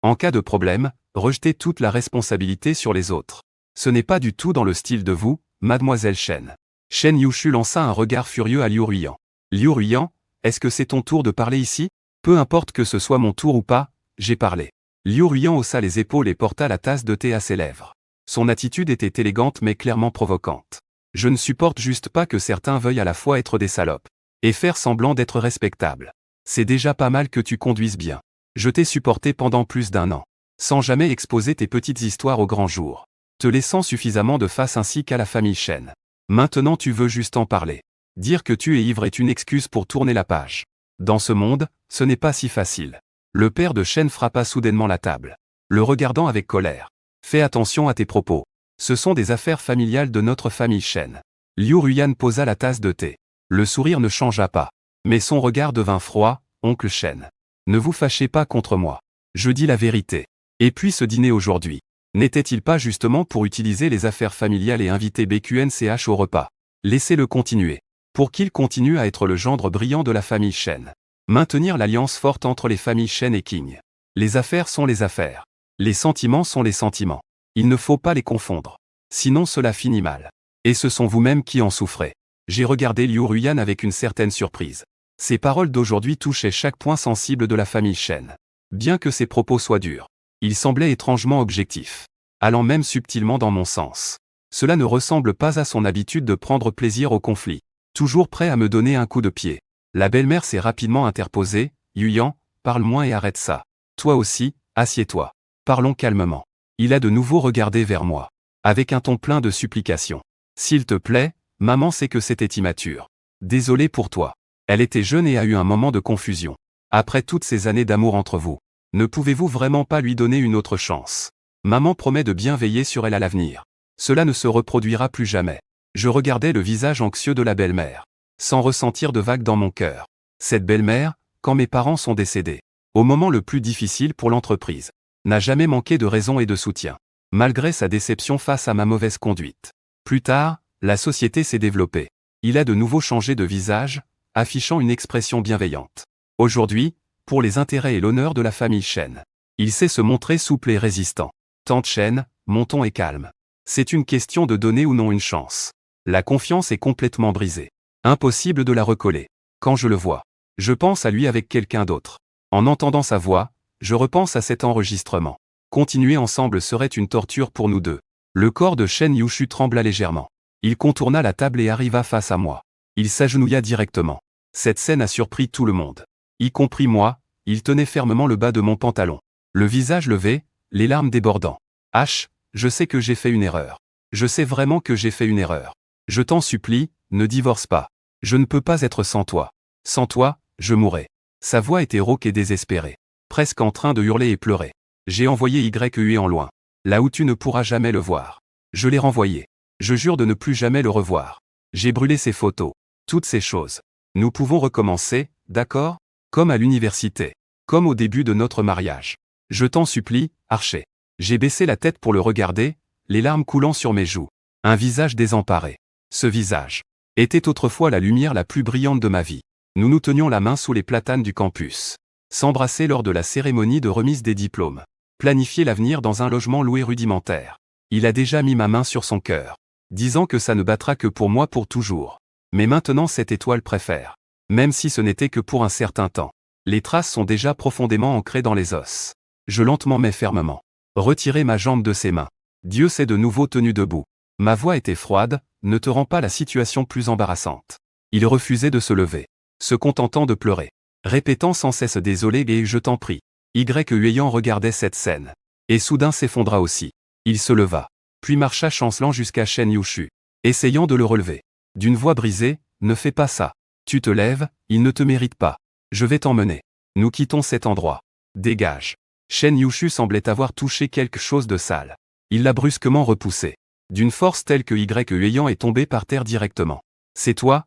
En cas de problème, rejetez toute la responsabilité sur les autres. Ce n'est pas du tout dans le style de vous, mademoiselle Shen. Shen Yushu lança un regard furieux à Liu Ruyan, est-ce que c'est ton tour de parler ici? Peu importe que ce soit mon tour ou pas, j'ai parlé. Liu Ruyan haussa les épaules et porta la tasse de thé à ses lèvres. Son attitude était élégante mais clairement provocante. Je ne supporte juste pas que certains veuillent à la fois être des salopes et faire semblant d'être respectables. C'est déjà pas mal que tu conduises bien. Je t'ai supporté pendant plus d'1 an, sans jamais exposer tes petites histoires au grand jour, te laissant suffisamment de face ainsi qu'à la famille Shen. Maintenant tu veux juste en parler. Dire que tu es ivre est une excuse pour tourner la page. Dans ce monde, ce n'est pas si facile. Le père de Shen frappa soudainement la table, le regardant avec colère. Fais attention à tes propos. Ce sont des affaires familiales de notre famille Shen. Liu Ruyan posa la tasse de thé. Le sourire ne changea pas. Mais son regard devint froid, oncle Shen. Ne vous fâchez pas contre moi. Je dis la vérité. Et puis ce dîner aujourd'hui. N'était-il pas justement pour utiliser les affaires familiales et inviter BQNCH au repas? Laissez-le continuer. Pour qu'il continue à être le gendre brillant de la famille Shen. Maintenir l'alliance forte entre les familles Shen et King. Les affaires sont les affaires. Les sentiments sont les sentiments. Il ne faut pas les confondre. Sinon cela finit mal. Et ce sont vous-même qui en souffrez. J'ai regardé Liu Ruyan avec une certaine surprise. Ses paroles d'aujourd'hui touchaient chaque point sensible de la famille Shen. Bien que ses propos soient durs, il semblait étrangement objectif, allant même subtilement dans mon sens. Cela ne ressemble pas à son habitude de prendre plaisir au conflit, toujours prêt à me donner un coup de pied. La belle-mère s'est rapidement interposée. Yuyan, parle moins et arrête ça. Toi aussi, assieds-toi. Parlons calmement. Il a de nouveau regardé vers moi, avec un ton plein de supplication. S'il te plaît, maman sait que c'était immature. Désolé pour toi. Elle était jeune et a eu un moment de confusion. Après toutes ces années d'amour entre vous, ne pouvez-vous vraiment pas lui donner une autre chance? Maman promet de bien veiller sur elle à l'avenir. Cela ne se reproduira plus jamais. Je regardais le visage anxieux de la belle-mère, sans ressentir de vague dans mon cœur. Cette belle-mère, quand mes parents sont décédés, au moment le plus difficile pour l'entreprise, n'a jamais manqué de raison et de soutien, malgré sa déception face à ma mauvaise conduite. Plus tard, la société s'est développée. Il a de nouveau changé de visage, affichant une expression bienveillante. Aujourd'hui, pour les intérêts et l'honneur de la famille Shen, il sait se montrer souple et résistant. Tante Shen, mon ton est calme. C'est une question de donner ou non une chance. La confiance est complètement brisée. Impossible de la recoller. Quand je le vois, je pense à lui avec quelqu'un d'autre. En entendant sa voix, je repense à cet enregistrement. Continuer ensemble serait une torture pour nous deux. Le corps de Shen Yushu trembla légèrement. Il contourna la table et arriva face à moi. Il s'agenouilla directement. Cette scène a surpris tout le monde. Y compris moi, il tenait fermement le bas de mon pantalon. Le visage levé, les larmes débordant. H, je sais que j'ai fait une erreur. Je sais vraiment que j'ai fait une erreur. Je t'en supplie, ne divorce pas. Je ne peux pas être sans toi. Sans toi, je mourrai. Sa voix était rauque et désespérée. Presque en train de hurler et pleurer. J'ai envoyé YE en loin. Là où tu ne pourras jamais le voir. Je l'ai renvoyé. Je jure de ne plus jamais le revoir. J'ai brûlé ses photos. Toutes ces choses. Nous pouvons recommencer, d'accord? Comme à l'université. Comme au début de notre mariage. Je t'en supplie, Archer. J'ai baissé la tête pour le regarder, les larmes coulant sur mes joues. Un visage désemparé. Ce visage était autrefois la lumière la plus brillante de ma vie. Nous nous tenions la main sous les platanes du campus. S'embrasser lors de la cérémonie de remise des diplômes. Planifier l'avenir dans un logement loué rudimentaire. Il a déjà mis ma main sur son cœur, disant que ça ne battra que pour moi pour toujours. Mais maintenant cette étoile préfère. Même si ce n'était que pour un certain temps. Les traces sont déjà profondément ancrées dans les os. Je lentement mais fermement Retirer ma jambe de ses mains. Dieu s'est de nouveau tenu debout. Ma voix était froide, ne te rend pas la situation plus embarrassante. Il refusait de se lever, se contentant de pleurer, répétant sans cesse désolé et je t'en prie. Huayant regardait cette scène. Et soudain s'effondra aussi. Il se leva, puis marcha chancelant jusqu'à Shen Yushu, essayant de le relever. D'une voix brisée, ne fais pas ça. Tu te lèves, il ne te mérite pas. Je vais t'emmener. Nous quittons cet endroit. Dégage. Shen Yushu semblait avoir touché quelque chose de sale. Il l'a brusquement repoussé. D'une force telle que Huayant est tombé par terre directement. C'est toi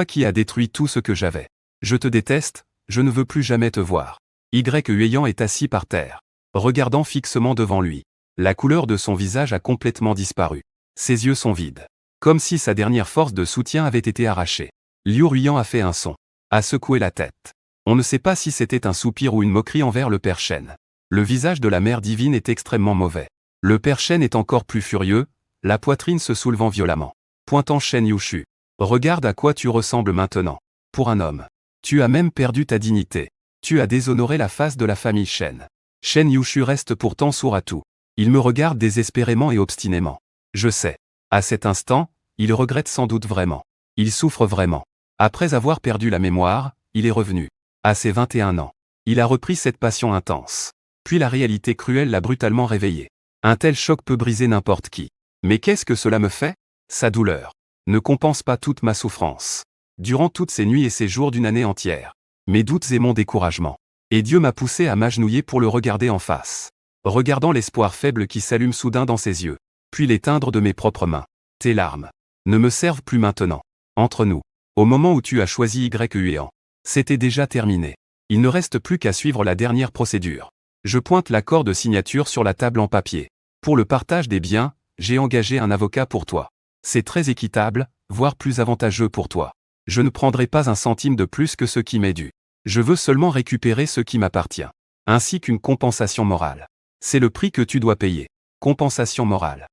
qui as détruit tout ce que j'avais. Je te déteste, je ne veux plus jamais te voir. Huayant est assis par terre, regardant fixement devant lui. La couleur de son visage a complètement disparu. Ses yeux sont vides. Comme si sa dernière force de soutien avait été arrachée. Liu Ruiyan a fait un son. A secoué la tête. On ne sait pas si c'était un soupir ou une moquerie envers le père Shen. Le visage de la mère divine est extrêmement mauvais. Le père Shen est encore plus furieux, la poitrine se soulevant violemment. Pointant Shen Yushu. Regarde à quoi tu ressembles maintenant. Pour un homme. Tu as même perdu ta dignité. Tu as déshonoré la face de la famille Shen. Shen Yushu reste pourtant sourd à tout. Il me regarde désespérément et obstinément. Je sais. À cet instant, il regrette sans doute vraiment. Il souffre vraiment. Après avoir perdu la mémoire, il est revenu. À ses 21 ans. Il a repris cette passion intense. Puis la réalité cruelle l'a brutalement réveillé. Un tel choc peut briser n'importe qui. Mais qu'est-ce que cela me fait? Sa douleur ne compense pas toute ma souffrance. Durant toutes ces nuits et ces jours d'une année entière. Mes doutes et mon découragement. Et Dieu m'a poussé à m'agenouiller pour le regarder en face. Regardant l'espoir faible qui s'allume soudain dans ses yeux. Puis l'éteindre de mes propres mains. Tes larmes ne me servent plus maintenant. Entre nous. Au moment où tu as choisi Huayant. C'était déjà terminé. Il ne reste plus qu'à suivre la dernière procédure. Je pointe l'accord de signature sur la table en papier. Pour le partage des biens, j'ai engagé un avocat pour toi. C'est très équitable, voire plus avantageux pour toi. Je ne prendrai pas un centime de plus que ce qui m'est dû. Je veux seulement récupérer ce qui m'appartient. Ainsi qu'une compensation morale. C'est le prix que tu dois payer. Compensation morale.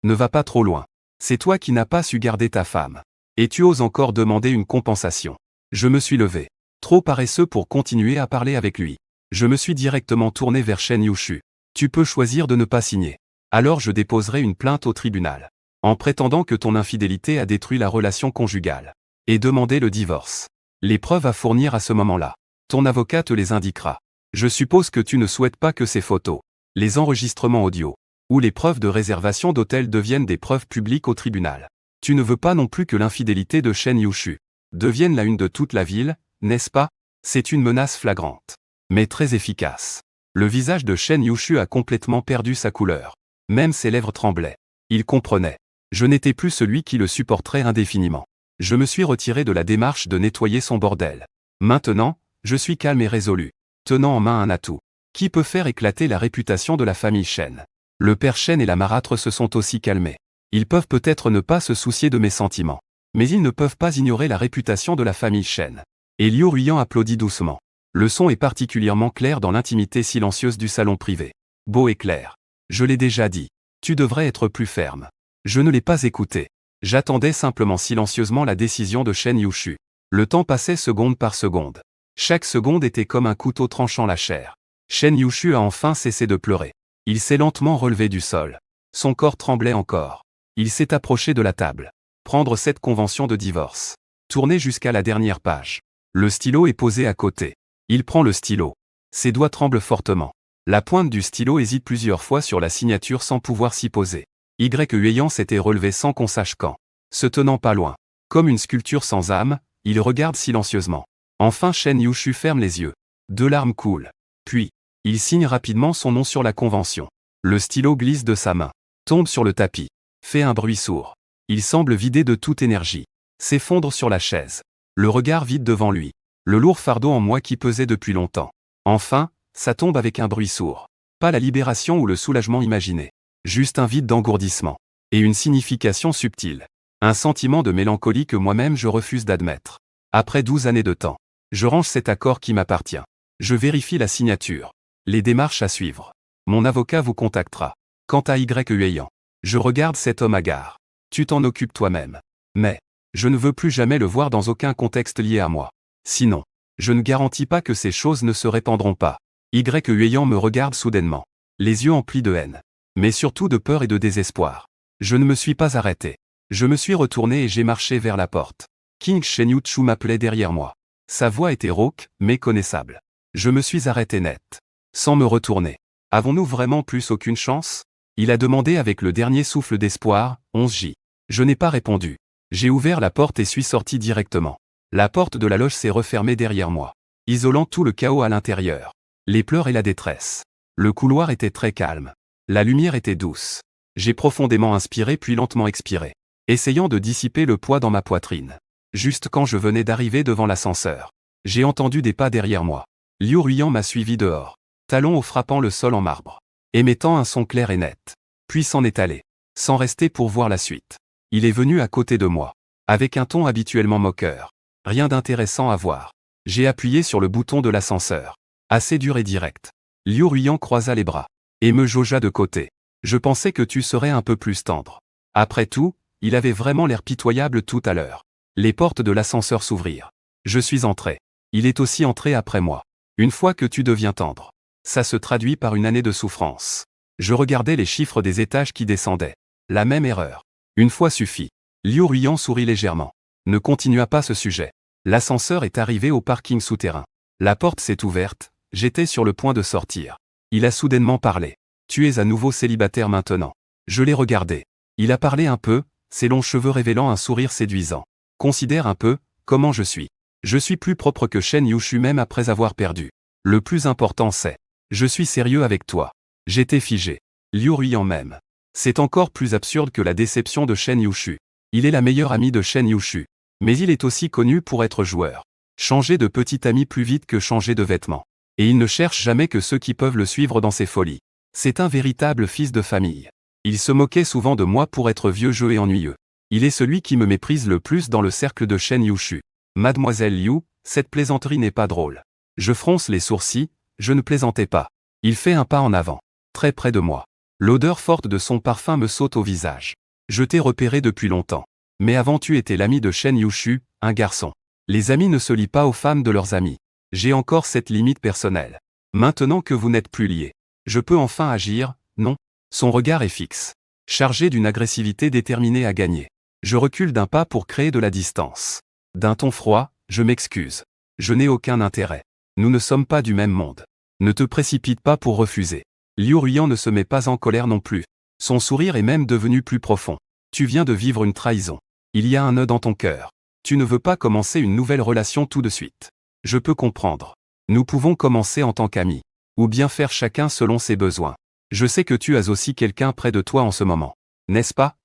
Ne va pas trop loin. C'est toi qui n'as pas su garder ta femme. Et tu oses encore demander une compensation. Je me suis levé. Trop paresseux pour continuer à parler avec lui. Je me suis directement tourné vers Shen Yushu. Tu peux choisir de ne pas signer. Alors je déposerai une plainte au tribunal. En prétendant que ton infidélité a détruit la relation conjugale. Et demander le divorce. Les preuves à fournir à ce moment-là. Ton avocat te les indiquera. Je suppose que tu ne souhaites pas que ces photos, les enregistrements audio, ou les preuves de réservation d'hôtel deviennent des preuves publiques au tribunal. Tu ne veux pas non plus que l'infidélité de Shen Yushu devienne la une de toute la ville, n'est-ce pas? C'est une menace flagrante. Mais très efficace. Le visage de Shen Yushu a complètement perdu sa couleur. Même ses lèvres tremblaient. Il comprenait. Je n'étais plus celui qui le supporterait indéfiniment. Je me suis retiré de la démarche de nettoyer son bordel. Maintenant, je suis calme et résolu, tenant en main un atout. Qui peut faire éclater la réputation de la famille Shen? Le père Shen et la marâtre se sont aussi calmés. Ils peuvent peut-être ne pas se soucier de mes sentiments. Mais ils ne peuvent pas ignorer la réputation de la famille Shen. Et Liu Ruiyan applaudit doucement. Le son est particulièrement clair dans l'intimité silencieuse du salon privé. Beau et clair. Je l'ai déjà dit. Tu devrais être plus ferme. Je ne l'ai pas écouté. J'attendais simplement silencieusement la décision de Shen Yushu. Le temps passait seconde par seconde. Chaque seconde était comme un couteau tranchant la chair. Shen Yushu a enfin cessé de pleurer. Il s'est lentement relevé du sol. Son corps tremblait encore. Il s'est approché de la table. Prendre cette convention de divorce. Tourner jusqu'à la dernière page. Le stylo est posé à côté. Il prend le stylo. Ses doigts tremblent fortement. La pointe du stylo hésite plusieurs fois sur la signature sans pouvoir s'y poser. Huayant s'était relevé sans qu'on sache quand. Se tenant pas loin. Comme une sculpture sans âme, il regarde silencieusement. Enfin Shen Yushu ferme les yeux. 2 larmes coulent. Puis, il signe rapidement son nom sur la convention. Le stylo glisse de sa main. Tombe sur le tapis. Fait un bruit sourd. Il semble vidé de toute énergie. S'effondre sur la chaise. Le regard vide devant lui. Le lourd fardeau en moi qui pesait depuis longtemps. Enfin, ça tombe avec un bruit sourd. Pas la libération ou le soulagement imaginé. Juste un vide d'engourdissement. Et une signification subtile. Un sentiment de mélancolie que moi-même je refuse d'admettre. Après 12 années de temps. Je range cet accord qui m'appartient. Je vérifie la signature. Les démarches à suivre. Mon avocat vous contactera. Quant à Huayant. Je regarde cet homme hagard. Tu t'en occupes toi-même. Mais, je ne veux plus jamais le voir dans aucun contexte lié à moi. Sinon, je ne garantis pas que ces choses ne se répandront pas. Huyant me regarde soudainement. Les yeux emplis de haine. Mais surtout de peur et de désespoir. Je ne me suis pas arrêté. Je me suis retourné et j'ai marché vers la porte. King Shen Chu m'appelait derrière moi. Sa voix était rauque, mais connaissable. Je me suis arrêté net. Sans me retourner. Avons-nous vraiment plus aucune chance? Il a demandé avec le dernier souffle d'espoir, 11J. Je n'ai pas répondu. J'ai ouvert la porte et suis sorti directement. La porte de la loge s'est refermée derrière moi, isolant tout le chaos à l'intérieur. Les pleurs et la détresse. Le couloir était très calme. La lumière était douce. J'ai profondément inspiré puis lentement expiré, essayant de dissiper le poids dans ma poitrine. Juste quand je venais d'arriver devant l'ascenseur, j'ai entendu des pas derrière moi. Liu Ruiyan m'a suivi dehors, talons hauts frappant le sol en marbre, émettant un son clair et net. Puis s'en est allé, sans rester pour voir la suite. Il est venu à côté de moi, avec un ton habituellement moqueur. Rien d'intéressant à voir. J'ai appuyé sur le bouton de l'ascenseur. Assez dur et direct. Liu Ruiyan croisa les bras et me jaugea de côté. Je pensais que tu serais un peu plus tendre. Après tout, il avait vraiment l'air pitoyable tout à l'heure. Les portes de l'ascenseur s'ouvrirent. Je suis entré. Il est aussi entré après moi. Une fois que tu deviens tendre, ça se traduit par une année de souffrance. Je regardais les chiffres des étages qui descendaient. La même erreur. Une fois suffit. Liu Ruiyan sourit légèrement. Ne continua pas ce sujet. L'ascenseur est arrivé au parking souterrain. La porte s'est ouverte, j'étais sur le point de sortir. Il a soudainement parlé. Tu es à nouveau célibataire maintenant. Je l'ai regardé. Il a parlé un peu, ses longs cheveux révélant un sourire séduisant. Considère un peu, comment je suis. Je suis plus propre que Shen Yushu même après avoir perdu. Le plus important c'est, je suis sérieux avec toi. J'étais figé. Liu Ruiyan même. C'est encore plus absurde que la déception de Shen Yushu. Il est la meilleure amie de Shen Yushu. Mais il est aussi connu pour être joueur. Changer de petit ami plus vite que changer de vêtements. Et il ne cherche jamais que ceux qui peuvent le suivre dans ses folies. C'est un véritable fils de famille. Il se moquait souvent de moi pour être vieux jeu et ennuyeux. Il est celui qui me méprise le plus dans le cercle de Shen Yushu. Mademoiselle Liu, cette plaisanterie n'est pas drôle. Je fronce les sourcils, je ne plaisantais pas. Il fait un pas en avant, très près de moi. L'odeur forte de son parfum me saute au visage. Je t'ai repéré depuis longtemps. Mais avant tu étais l'ami de Shen Yushu, un garçon. Les amis ne se lient pas aux femmes de leurs amis. J'ai encore cette limite personnelle. Maintenant que vous n'êtes plus liés, je peux enfin agir, non? Son regard est fixe, chargé d'une agressivité déterminée à gagner. Je recule d'un pas pour créer de la distance. D'un ton froid, je m'excuse. Je n'ai aucun intérêt. Nous ne sommes pas du même monde. Ne te précipite pas pour refuser. Liu Ruiyan ne se met pas en colère non plus. Son sourire est même devenu plus profond. Tu viens de vivre une trahison. Il y a un nœud dans ton cœur. Tu ne veux pas commencer une nouvelle relation tout de suite. Je peux comprendre. Nous pouvons commencer en tant qu'amis. Ou bien faire chacun selon ses besoins. Je sais que tu as aussi quelqu'un près de toi en ce moment. N'est-ce pas?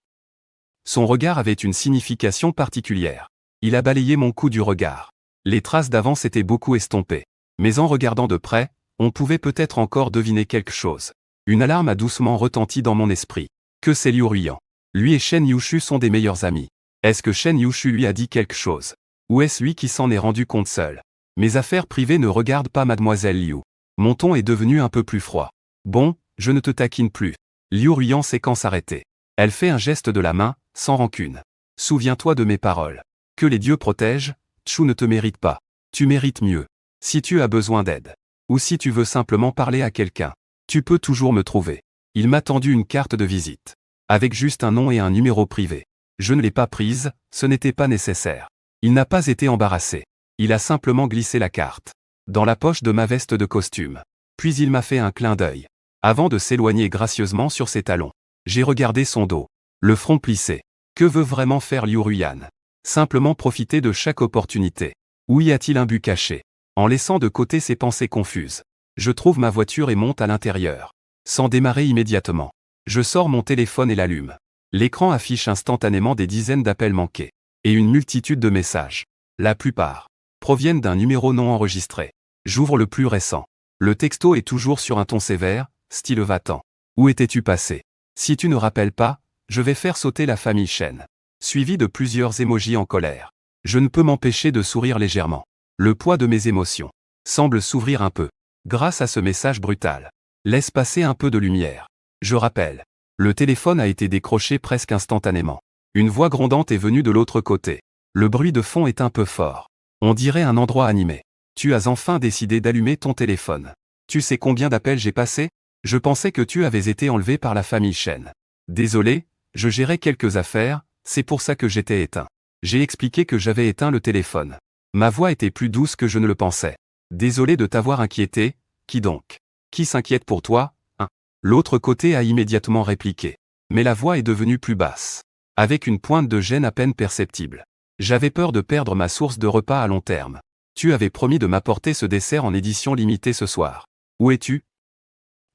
Son regard avait une signification particulière. Il a balayé mon coup du regard. Les traces d'avant s'étaient beaucoup estompées. Mais en regardant de près, on pouvait peut-être encore deviner quelque chose. Une alarme a doucement retenti dans mon esprit. Que c'est Liu Ruiyan. Lui et Shen Yushu sont des meilleurs amis. Est-ce que Shen Yushu lui a dit quelque chose? Ou est-ce lui qui s'en est rendu compte seul? Mes affaires privées ne regardent pas Mademoiselle Liu. Mon ton est devenu un peu plus froid. Bon, je ne te taquine plus. Liu Ruiyan sait quand s'arrêter. Elle fait un geste de la main, sans rancune. Souviens-toi de mes paroles. Que les dieux protègent, Chu ne te mérite pas. Tu mérites mieux. Si tu as besoin d'aide. Ou si tu veux simplement parler à quelqu'un. Tu peux toujours me trouver. Il m'a tendu une carte de visite. Avec juste un nom et un numéro privé. Je ne l'ai pas prise, ce n'était pas nécessaire. Il n'a pas été embarrassé. Il a simplement glissé la carte dans la poche de ma veste de costume. Puis il m'a fait un clin d'œil. Avant de s'éloigner gracieusement sur ses talons. J'ai regardé son dos. Le front plissé. Que veut vraiment faire Liu Ruiyan? Simplement profiter de chaque opportunité. Ou y a-t-il un but caché? En laissant de côté ses pensées confuses. Je trouve ma voiture et monte à l'intérieur. Sans démarrer immédiatement. Je sors mon téléphone et l'allume. L'écran affiche instantanément des dizaines d'appels manqués. Et une multitude de messages. La plupart proviennent d'un numéro non enregistré. J'ouvre le plus récent. Le texto est toujours sur un ton sévère, style va-t'en. Où étais-tu passé? Si tu ne rappelles pas, je vais faire sauter la famille Shen. Suivi de plusieurs émojis en colère. Je ne peux m'empêcher de sourire légèrement. Le poids de mes émotions semble s'ouvrir un peu. Grâce à ce message brutal. Laisse passer un peu de lumière. Je rappelle. Le téléphone a été décroché presque instantanément. Une voix grondante est venue de l'autre côté. Le bruit de fond est un peu fort. On dirait un endroit animé. Tu as enfin décidé d'allumer ton téléphone. Tu sais combien d'appels j'ai passé? Je pensais que tu avais été enlevé par la famille Chen. Désolé, je gérais quelques affaires, c'est pour ça que j'étais éteint. J'ai expliqué que j'avais éteint le téléphone. Ma voix était plus douce que je ne le pensais. Désolé de t'avoir inquiété, qui donc? Qui s'inquiète pour toi, hein? L'autre côté a immédiatement répliqué. Mais la voix est devenue plus basse. Avec une pointe de gêne à peine perceptible. J'avais peur de perdre ma source de repas à long terme. Tu avais promis de m'apporter ce dessert en édition limitée ce soir. Où es-tu?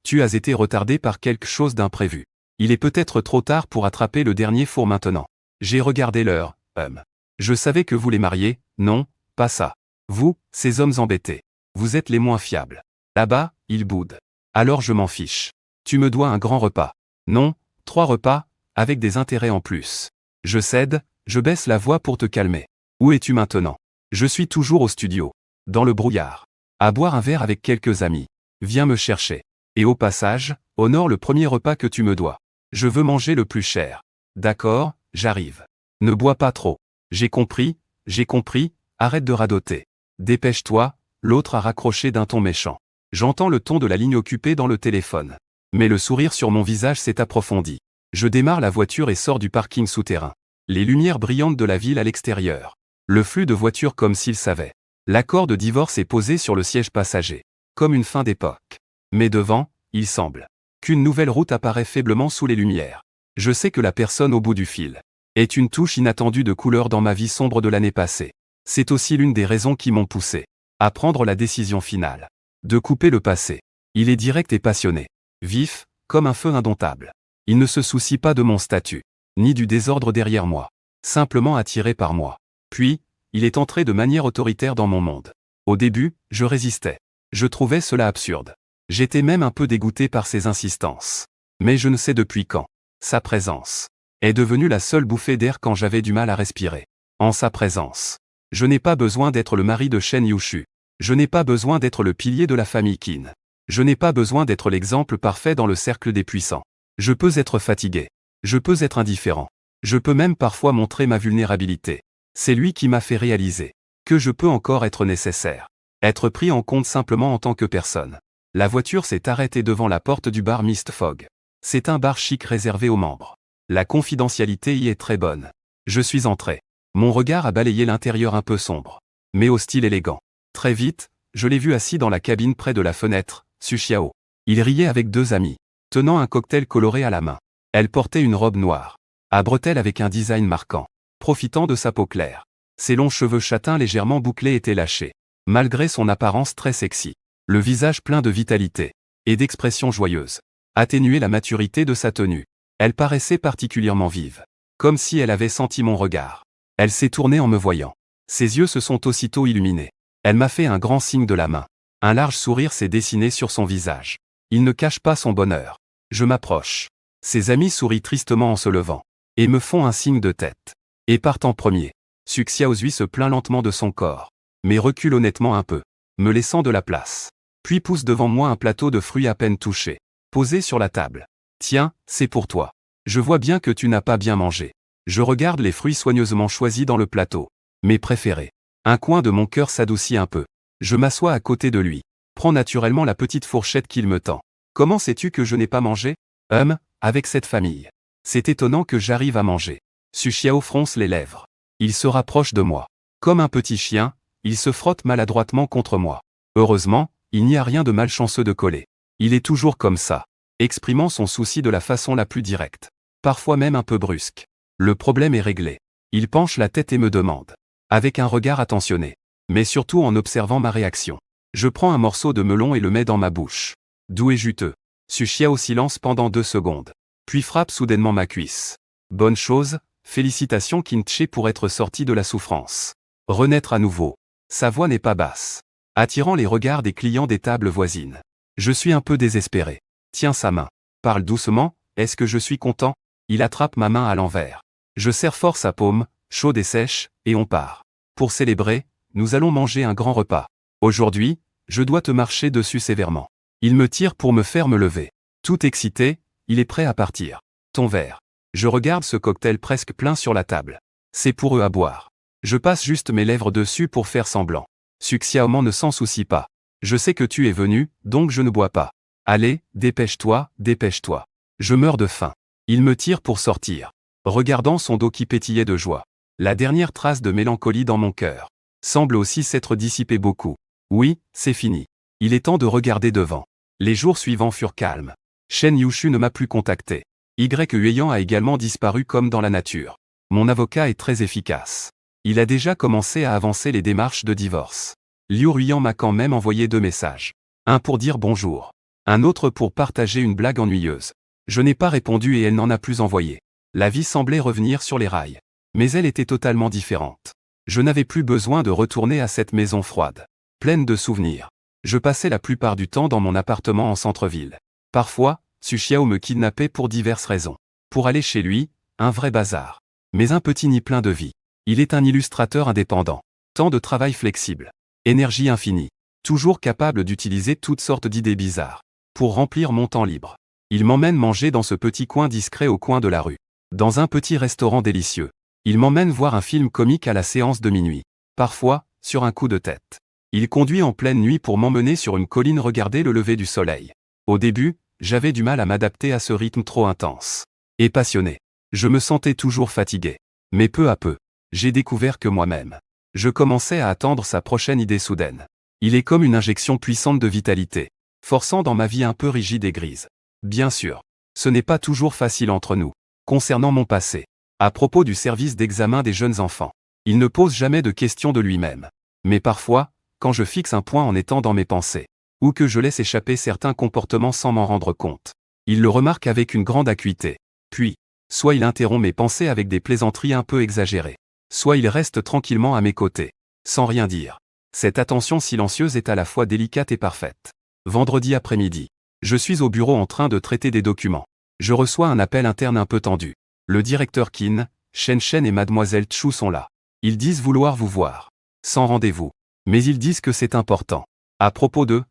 Tu as été retardé par quelque chose d'imprévu. Il est peut-être trop tard pour attraper le dernier four maintenant. J'ai regardé l'heure, Je savais que vous les mariez, non, pas ça. Vous, ces hommes embêtés. Vous êtes les moins fiables. Là-bas, ils boudent. Alors je m'en fiche. Tu me dois un grand repas. Non, 3 repas, avec des intérêts en plus. Je cède, je baisse la voix pour te calmer. Où es-tu maintenant? Je suis toujours au studio. Dans le brouillard. À boire un verre avec quelques amis. Viens me chercher. Et au passage, honore le premier repas que tu me dois. Je veux manger le plus cher. D'accord, j'arrive. Ne bois pas trop. J'ai compris, arrête de radoter. Dépêche-toi, l'autre a raccroché d'un ton méchant. J'entends le ton de la ligne occupée dans le téléphone. Mais le sourire sur mon visage s'est approfondi. Je démarre la voiture et sors du parking souterrain. Les lumières brillantes de la ville à l'extérieur. Le flux de voitures comme s'il savait. L'accord de divorce est posé sur le siège passager. Comme une fin d'époque. Mais devant, il semble qu'une nouvelle route apparaît faiblement sous les lumières. Je sais que la personne au bout du fil est une touche inattendue de couleur dans ma vie sombre de l'année passée. C'est aussi l'une des raisons qui m'ont poussé à prendre la décision finale de couper le passé. Il est direct et passionné. Vif, comme un feu indomptable. Il ne se soucie pas de mon statut, ni du désordre derrière moi. Simplement attiré par moi. Puis, il est entré de manière autoritaire dans mon monde. Au début, je résistais. Je trouvais cela absurde. J'étais même un peu dégoûté par ses insistances. Mais je ne sais depuis quand. Sa présence est devenue la seule bouffée d'air quand j'avais du mal à respirer. En sa présence. Je n'ai pas besoin d'être le mari de Shen Yushu. Je n'ai pas besoin d'être le pilier de la famille Qin. Je n'ai pas besoin d'être l'exemple parfait dans le cercle des puissants. Je peux être fatigué. Je peux être indifférent. Je peux même parfois montrer ma vulnérabilité. C'est lui qui m'a fait réaliser que je peux encore être nécessaire. Être pris en compte simplement en tant que personne. La voiture s'est arrêtée devant la porte du bar Mist Fog. C'est un bar chic réservé aux membres. La confidentialité y est très bonne. Je suis entré. Mon regard a balayé l'intérieur un peu sombre, mais au style élégant. Très vite, je l'ai vu assis dans la cabine près de la fenêtre, Su Xiao. Il riait avec 2 amis, tenant un cocktail coloré à la main. Elle portait une robe noire, à bretelles avec un design marquant, profitant de sa peau claire. Ses longs cheveux châtains légèrement bouclés étaient lâchés, malgré son apparence très sexy. Le visage plein de vitalité et d'expression joyeuse atténuait la maturité de sa tenue. Elle paraissait particulièrement vive, comme si elle avait senti mon regard. Elle s'est tournée en me voyant. Ses yeux se sont aussitôt illuminés. Elle m'a fait un grand signe de la main. Un large sourire s'est dessiné sur son visage. Il ne cache pas son bonheur. Je m'approche. Ses amis sourient tristement en se levant et me font un signe de tête. Et partent en premier. Su Xiaozui se plaint lentement de son corps, mais recule honnêtement un peu, me laissant de la place. Puis pousse devant moi un plateau de fruits à peine touchés, posé sur la table. Tiens, c'est pour toi. Je vois bien que tu n'as pas bien mangé. Je regarde les fruits soigneusement choisis dans le plateau. Mes préférés. Un coin de mon cœur s'adoucit un peu. Je m'assois à côté de lui. Prends naturellement la petite fourchette qu'il me tend. Comment sais-tu que je n'ai pas mangé? Avec cette famille. C'est étonnant que j'arrive à manger. Su Xiao fronce les lèvres. Il se rapproche de moi. Comme un petit chien, il se frotte maladroitement contre moi. Heureusement, il n'y a rien de malchanceux de coller. Il est toujours comme ça, exprimant son souci de la façon la plus directe, parfois même un peu brusque. Le problème est réglé. Il penche la tête et me demande, avec un regard attentionné, mais surtout en observant ma réaction. Je prends un morceau de melon et le mets dans ma bouche. Doux et juteux. Su Xiao silence pendant 2 secondes, puis frappe soudainement ma cuisse. Bonne chose, félicitations Qin Che pour être sorti de la souffrance. Renaître à nouveau. Sa voix n'est pas basse, attirant les regards des clients des tables voisines. Je suis un peu désespéré. Tiens sa main. Parle doucement, est-ce que je suis content? Il attrape ma main à l'envers. Je serre fort sa paume, chaude et sèche, et on part. Pour célébrer, nous allons manger un grand repas. Aujourd'hui, je dois te marcher dessus sévèrement. Il me tire pour me faire me lever. Tout excité, il est prêt à partir. Ton verre. Je regarde ce cocktail presque plein sur la table. C'est pour eux à boire. Je passe juste mes lèvres dessus pour faire semblant. Su Xiaoman ne s'en soucie pas. Je sais que tu es venu, donc je ne bois pas. Allez, dépêche-toi, dépêche-toi. Je meurs de faim. Il me tire pour sortir. Regardant son dos qui pétillait de joie. La dernière trace de mélancolie dans mon cœur semble aussi s'être dissipée beaucoup. Oui, c'est fini. Il est temps de regarder devant. Les jours suivants furent calmes. Shen Yushu ne m'a plus contacté. Huiyan a également disparu comme dans la nature. Mon avocat est très efficace. Il a déjà commencé à avancer les démarches de divorce. Liu Ruiyan m'a quand même envoyé 2 messages. Un pour dire bonjour. Un autre pour partager une blague ennuyeuse. Je n'ai pas répondu et elle n'en a plus envoyé. La vie semblait revenir sur les rails. Mais elle était totalement différente. Je n'avais plus besoin de retourner à cette maison froide, pleine de souvenirs. Je passais la plupart du temps dans mon appartement en centre-ville. Parfois, Su Xiao me kidnappait pour diverses raisons. Pour aller chez lui, un vrai bazar. Mais un petit nid plein de vie. Il est un illustrateur indépendant. Temps de travail flexible. Énergie infinie. Toujours capable d'utiliser toutes sortes d'idées bizarres. Pour remplir mon temps libre. Il m'emmène manger dans ce petit coin discret au coin de la rue. Dans un petit restaurant délicieux. Il m'emmène voir un film comique à la séance de minuit. Parfois, sur un coup de tête. Il conduit en pleine nuit pour m'emmener sur une colline regarder le lever du soleil. Au début, j'avais du mal à m'adapter à ce rythme trop intense. Et passionné. Je me sentais toujours fatigué. Mais peu à peu, j'ai découvert que moi-même. Je commençais à attendre sa prochaine idée soudaine. Il est comme une injection puissante de vitalité, forçant dans ma vie un peu rigide et grise. Bien sûr, ce n'est pas toujours facile entre nous. Concernant mon passé. À propos du service d'examen des jeunes enfants. Il ne pose jamais de questions de lui-même. Mais parfois, quand je fixe un point en étant dans mes pensées, ou que je laisse échapper certains comportements sans m'en rendre compte, il le remarque avec une grande acuité. Puis, soit il interrompt mes pensées avec des plaisanteries un peu exagérées, soit il reste tranquillement à mes côtés, sans rien dire. Cette attention silencieuse est à la fois délicate et parfaite. Vendredi après-midi, je suis au bureau en train de traiter des documents. Je reçois un appel interne un peu tendu. Le directeur Qin, Shen Shen et mademoiselle Chu sont là. Ils disent vouloir vous voir. Sans rendez-vous. Mais ils disent que c'est important. À propos de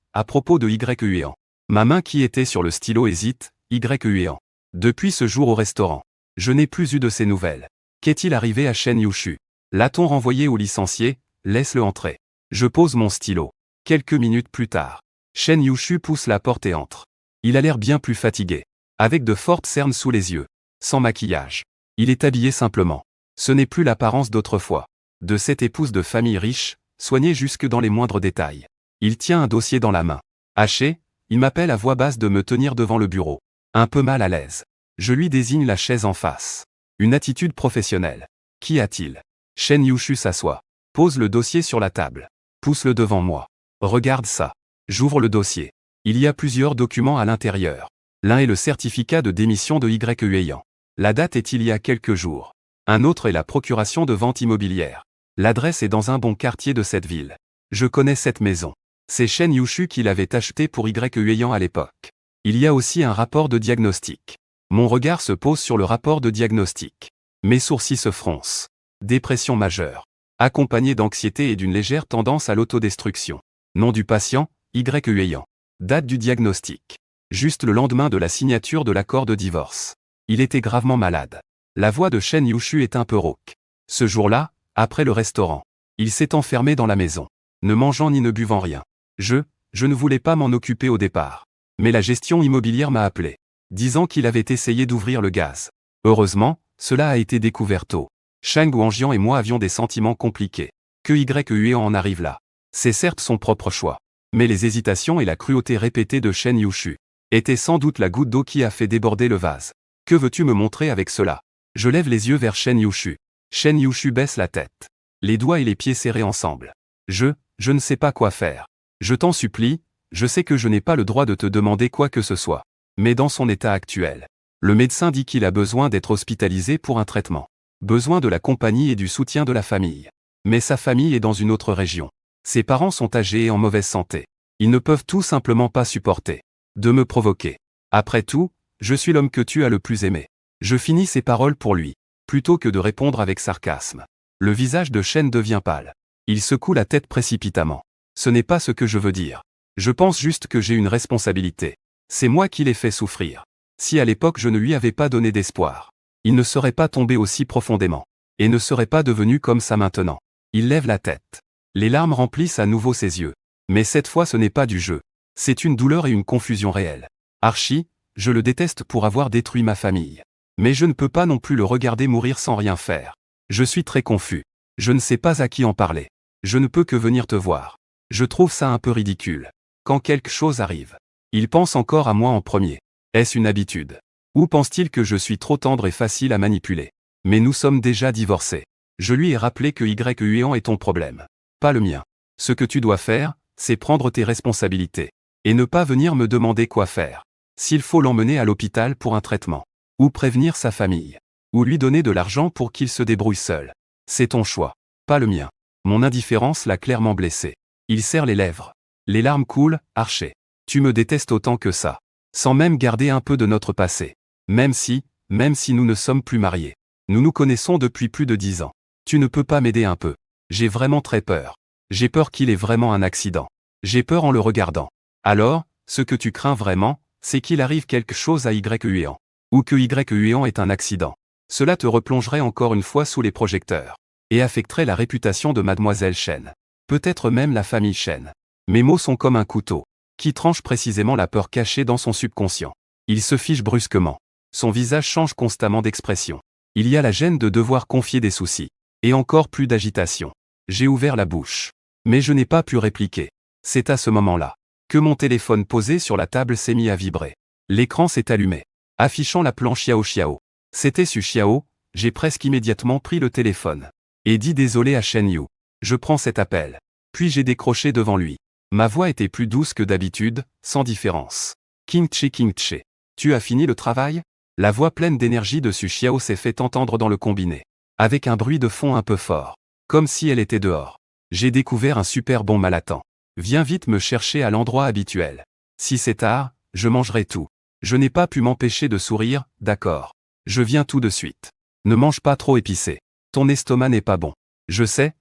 Huiyan. Ma main qui était sur le stylo hésite, Huiyan. Depuis ce jour au restaurant. Je n'ai plus eu de ses nouvelles. Qu'est-il arrivé à Shen Yushu? L'a-t-on renvoyé au licencié? Laisse-le entrer. Je pose mon stylo. Quelques minutes plus tard. Shen Yushu pousse la porte et entre. Il a l'air bien plus fatigué. Avec de fortes cernes sous les yeux. Sans maquillage. Il est habillé simplement. Ce n'est plus l'apparence d'autrefois. De cette épouse de famille riche, soignée jusque dans les moindres détails. Il tient un dossier dans la main. Haché, il m'appelle à voix basse de me tenir devant le bureau. Un peu mal à l'aise. Je lui désigne la chaise en face. Une attitude professionnelle. Qu'y a-t-il? Shen Yushu s'assoit. Pose le dossier sur la table. Pousse-le devant moi. Regarde ça. J'ouvre le dossier. Il y a plusieurs documents à l'intérieur. L'un est le certificat de démission de Huiyan. La date est il y a quelques jours. Un autre est la procuration de vente immobilière. L'adresse est dans un bon quartier de cette ville. Je connais cette maison. C'est Shen Yushu qui l'avait achetée pour Huiyan à l'époque. Il y a aussi un rapport de diagnostic. Mon regard se pose sur le rapport de diagnostic. Mes sourcils se froncent. Dépression majeure. Accompagnée d'anxiété et d'une légère tendance à l'autodestruction. Nom du patient, Huiyan. Date du diagnostic. Juste le lendemain de la signature de l'accord de divorce. Il était gravement malade. La voix de Shen Yushu est un peu rauque. Ce jour-là, après le restaurant, il s'est enfermé dans la maison, ne mangeant ni ne buvant rien. Je ne voulais pas m'en occuper au départ. Mais la gestion immobilière m'a appelé, disant qu'il avait essayé d'ouvrir le gaz. Heureusement, cela a été découvert tôt. Shang Guangjian et moi avions des sentiments compliqués. Que Huiyan en arrive là. C'est certes son propre choix. Mais les hésitations et la cruauté répétée de Shen Yushu étaient sans doute la goutte d'eau qui a fait déborder le vase. Que veux-tu me montrer avec cela? Je lève les yeux vers Shen Yushu. Shen Yushu baisse la tête. Les doigts et les pieds serrés ensemble. Je ne sais pas quoi faire. Je t'en supplie, je sais que je n'ai pas le droit de te demander quoi que ce soit. Mais dans son état actuel, le médecin dit qu'il a besoin d'être hospitalisé pour un traitement. Besoin de la compagnie et du soutien de la famille. Mais sa famille est dans une autre région. Ses parents sont âgés et en mauvaise santé. Ils ne peuvent tout simplement pas supporter de me provoquer. Après tout, je suis l'homme que tu as le plus aimé. Je finis ces paroles pour lui, plutôt que de répondre avec sarcasme. Le visage de Shen devient pâle. Il secoue la tête précipitamment. Ce n'est pas ce que je veux dire. Je pense juste que j'ai une responsabilité. C'est moi qui l'ai fait souffrir. Si à l'époque je ne lui avais pas donné d'espoir, il ne serait pas tombé aussi profondément, et ne serait pas devenu comme ça maintenant. Il lève la tête. Les larmes remplissent à nouveau ses yeux. Mais cette fois ce n'est pas du jeu. C'est une douleur et une confusion réelle. Archie, je le déteste pour avoir détruit ma famille. Mais je ne peux pas non plus le regarder mourir sans rien faire. Je suis très confus. Je ne sais pas à qui en parler. Je ne peux que venir te voir. Je trouve ça un peu ridicule. Quand quelque chose arrive, il pense encore à moi en premier. Est-ce une habitude? Ou pense-t-il que je suis trop tendre et facile à manipuler? Mais nous sommes déjà divorcés. Je lui ai rappelé que Yuan est ton problème. Pas le mien. Ce que tu dois faire, c'est prendre tes responsabilités. Et ne pas venir me demander quoi faire. S'il faut l'emmener à l'hôpital pour un traitement. Ou prévenir sa famille. Ou lui donner de l'argent pour qu'il se débrouille seul. C'est ton choix. Pas le mien. Mon indifférence l'a clairement blessé. Il serre les lèvres. Les larmes coulent, Archie. Tu me détestes autant que ça. Sans même garder un peu de notre passé. Même si nous ne sommes plus mariés. Nous nous connaissons depuis plus de 10 ans. Tu ne peux pas m'aider un peu. J'ai vraiment très peur. J'ai peur qu'il ait vraiment un accident. J'ai peur en le regardant. Alors, ce que tu crains vraiment, c'est qu'il arrive quelque chose à Yuan. Ou que Yuan ait un accident. Cela te replongerait encore une fois sous les projecteurs. Et affecterait la réputation de Mademoiselle Chen. Peut-être même la famille Chen. Mes mots sont comme un couteau, qui tranche précisément la peur cachée dans son subconscient. Il se fige brusquement. Son visage change constamment d'expression. Il y a la gêne de devoir confier des soucis. Et encore plus d'agitation. J'ai ouvert la bouche. Mais je n'ai pas pu répliquer. C'est à ce moment-là que mon téléphone posé sur la table s'est mis à vibrer. L'écran s'est allumé, affichant la planche Xiao. C'était Su Xiao, j'ai presque immédiatement pris le téléphone. Et dit désolé à Shen Yu. Je prends cet appel. Puis j'ai décroché devant lui. Ma voix était plus douce que d'habitude, sans différence. King Che. Tu as fini le travail? La voix pleine d'énergie de Su Xiao s'est fait entendre dans le combiné. Avec un bruit de fond un peu fort. Comme si elle était dehors. J'ai découvert un super bon malatant. Viens vite me chercher à l'endroit habituel. Si c'est tard, je mangerai tout. Je n'ai pas pu m'empêcher de sourire, d'accord. Je viens tout de suite. Ne mange pas trop épicé. Ton estomac n'est pas bon. Je sais.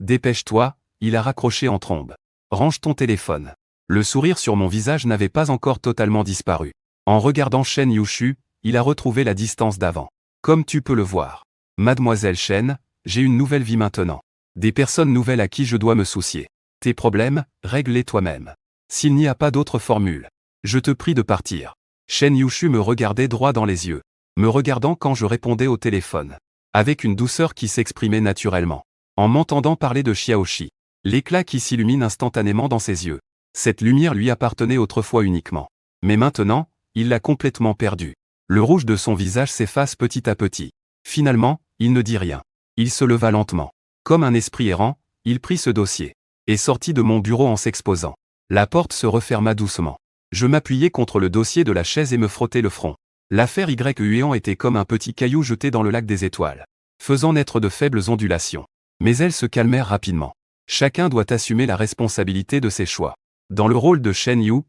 Dépêche-toi, il a raccroché en trombe. Range ton téléphone. Le sourire sur mon visage n'avait pas encore totalement disparu. En regardant Shen Yushu, il a retrouvé la distance d'avant. Comme tu peux le voir. Mademoiselle Chen, j'ai une nouvelle vie maintenant. Des personnes nouvelles à qui je dois me soucier. Tes problèmes, règle-les toi-même. S'il n'y a pas d'autre formule, je te prie de partir. Shen Yushu me regardait droit dans les yeux, me regardant quand je répondais au téléphone, avec une douceur qui s'exprimait naturellement, en m'entendant parler de Xiaoxi, l'éclat qui s'illumine instantanément dans ses yeux. Cette lumière lui appartenait autrefois uniquement. Mais maintenant, il l'a complètement perdue. Le rouge de son visage s'efface petit à petit. Finalement, il ne dit rien. Il se leva lentement. Comme un esprit errant, il prit ce dossier et sortit de mon bureau en s'exposant. La porte se referma doucement. Je m'appuyai contre le dossier de la chaise et me frottai le front. L'affaire Yuan était comme un petit caillou jeté dans le lac des étoiles, faisant naître de faibles ondulations. Mais elles se calmèrent rapidement. Chacun doit assumer la responsabilité de ses choix. Dans le rôle de Shen Yuan,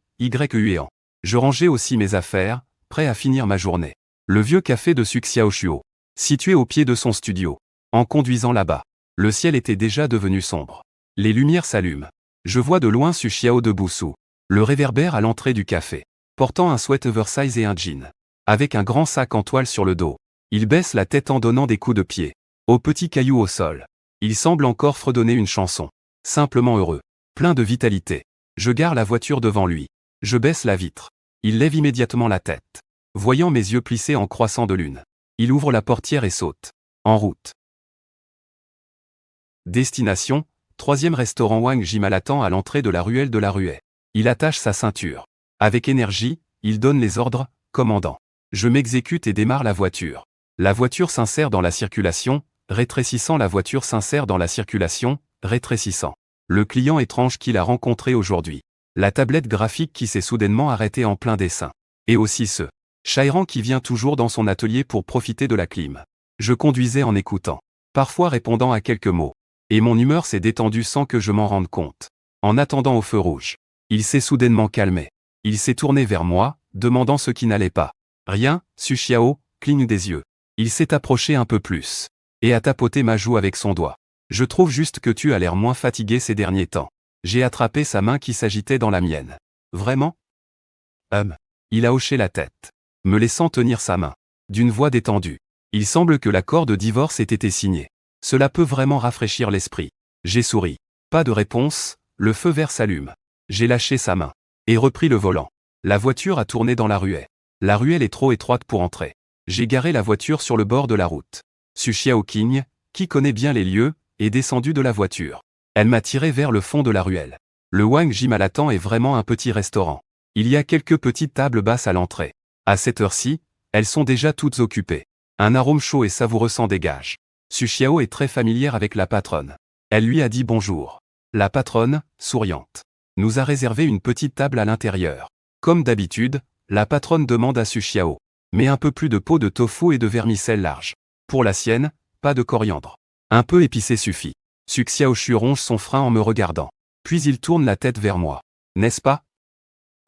je rangeais aussi mes affaires, prêt à finir ma journée. Le vieux café de Su Xiaoshuo, situé au pied de son studio. En conduisant là-bas, le ciel était déjà devenu sombre. Les lumières s'allument. Je vois de loin Su Xiao debout sous le réverbère à l'entrée du café, portant un sweat oversize et un jean. Avec un grand sac en toile sur le dos. Il baisse la tête en donnant des coups de pied aux petits cailloux au sol. Il semble encore fredonner une chanson. Simplement heureux. Plein de vitalité. Je gare la voiture devant lui. Je baisse la vitre. Il lève immédiatement la tête. Voyant mes yeux plissés en croissant de lune. Il ouvre la portière et saute. En route. Destination, 3e restaurant Wang Jima l'attend à l'entrée de la ruelle de la Ruée. Il attache sa ceinture. Avec énergie, il donne les ordres, commandant. Je m'exécute et démarre la voiture. La voiture s'insère dans la circulation, rétrécissant. La voiture s'insère dans la circulation, rétrécissant. Le client étrange qu'il a rencontré aujourd'hui. La tablette graphique qui s'est soudainement arrêtée en plein dessin. Et aussi ce Shairan qui vient toujours dans son atelier pour profiter de la clim. Je conduisais en écoutant, parfois répondant à quelques mots. Et mon humeur s'est détendue sans que je m'en rende compte. En attendant au feu rouge, il s'est soudainement calmé. Il s'est tourné vers moi, demandant ce qui n'allait pas. Rien, Su Xiao, cligne des yeux. Il s'est approché un peu plus. Et a tapoté ma joue avec son doigt. Je trouve juste que tu as l'air moins fatigué ces derniers temps. J'ai attrapé sa main qui s'agitait dans la mienne. Vraiment? Il a hoché la tête, me laissant tenir sa main. D'une voix détendue. Il semble que l'accord de divorce ait été signé. Cela peut vraiment rafraîchir l'esprit. J'ai souri. Pas de réponse, le feu vert s'allume. J'ai lâché sa main. Et repris le volant. La voiture a tourné dans la ruelle. La ruelle est trop étroite pour entrer. J'ai garé la voiture sur le bord de la route. Su Xiaoqing, qui connaît bien les lieux, est descendue de la voiture. Elle m'a tiré vers le fond de la ruelle. Le Wang Ji m'attend est vraiment un petit restaurant. Il y a quelques petites tables basses à l'entrée. À cette heure-ci, elles sont déjà toutes occupées. Un arôme chaud et savoureux s'en dégage. Su Xiao est très familière avec la patronne. Elle lui a dit bonjour. La patronne, souriante, nous a réservé une petite table à l'intérieur. Comme d'habitude, la patronne demande à Su Xiao. Mais un peu plus de pot de tofu et de vermicelle large. Pour la sienne, pas de coriandre. Un peu épicé suffit. Su Xiaoshu ronge son frein en me regardant. Puis il tourne la tête vers moi. N'est-ce pas?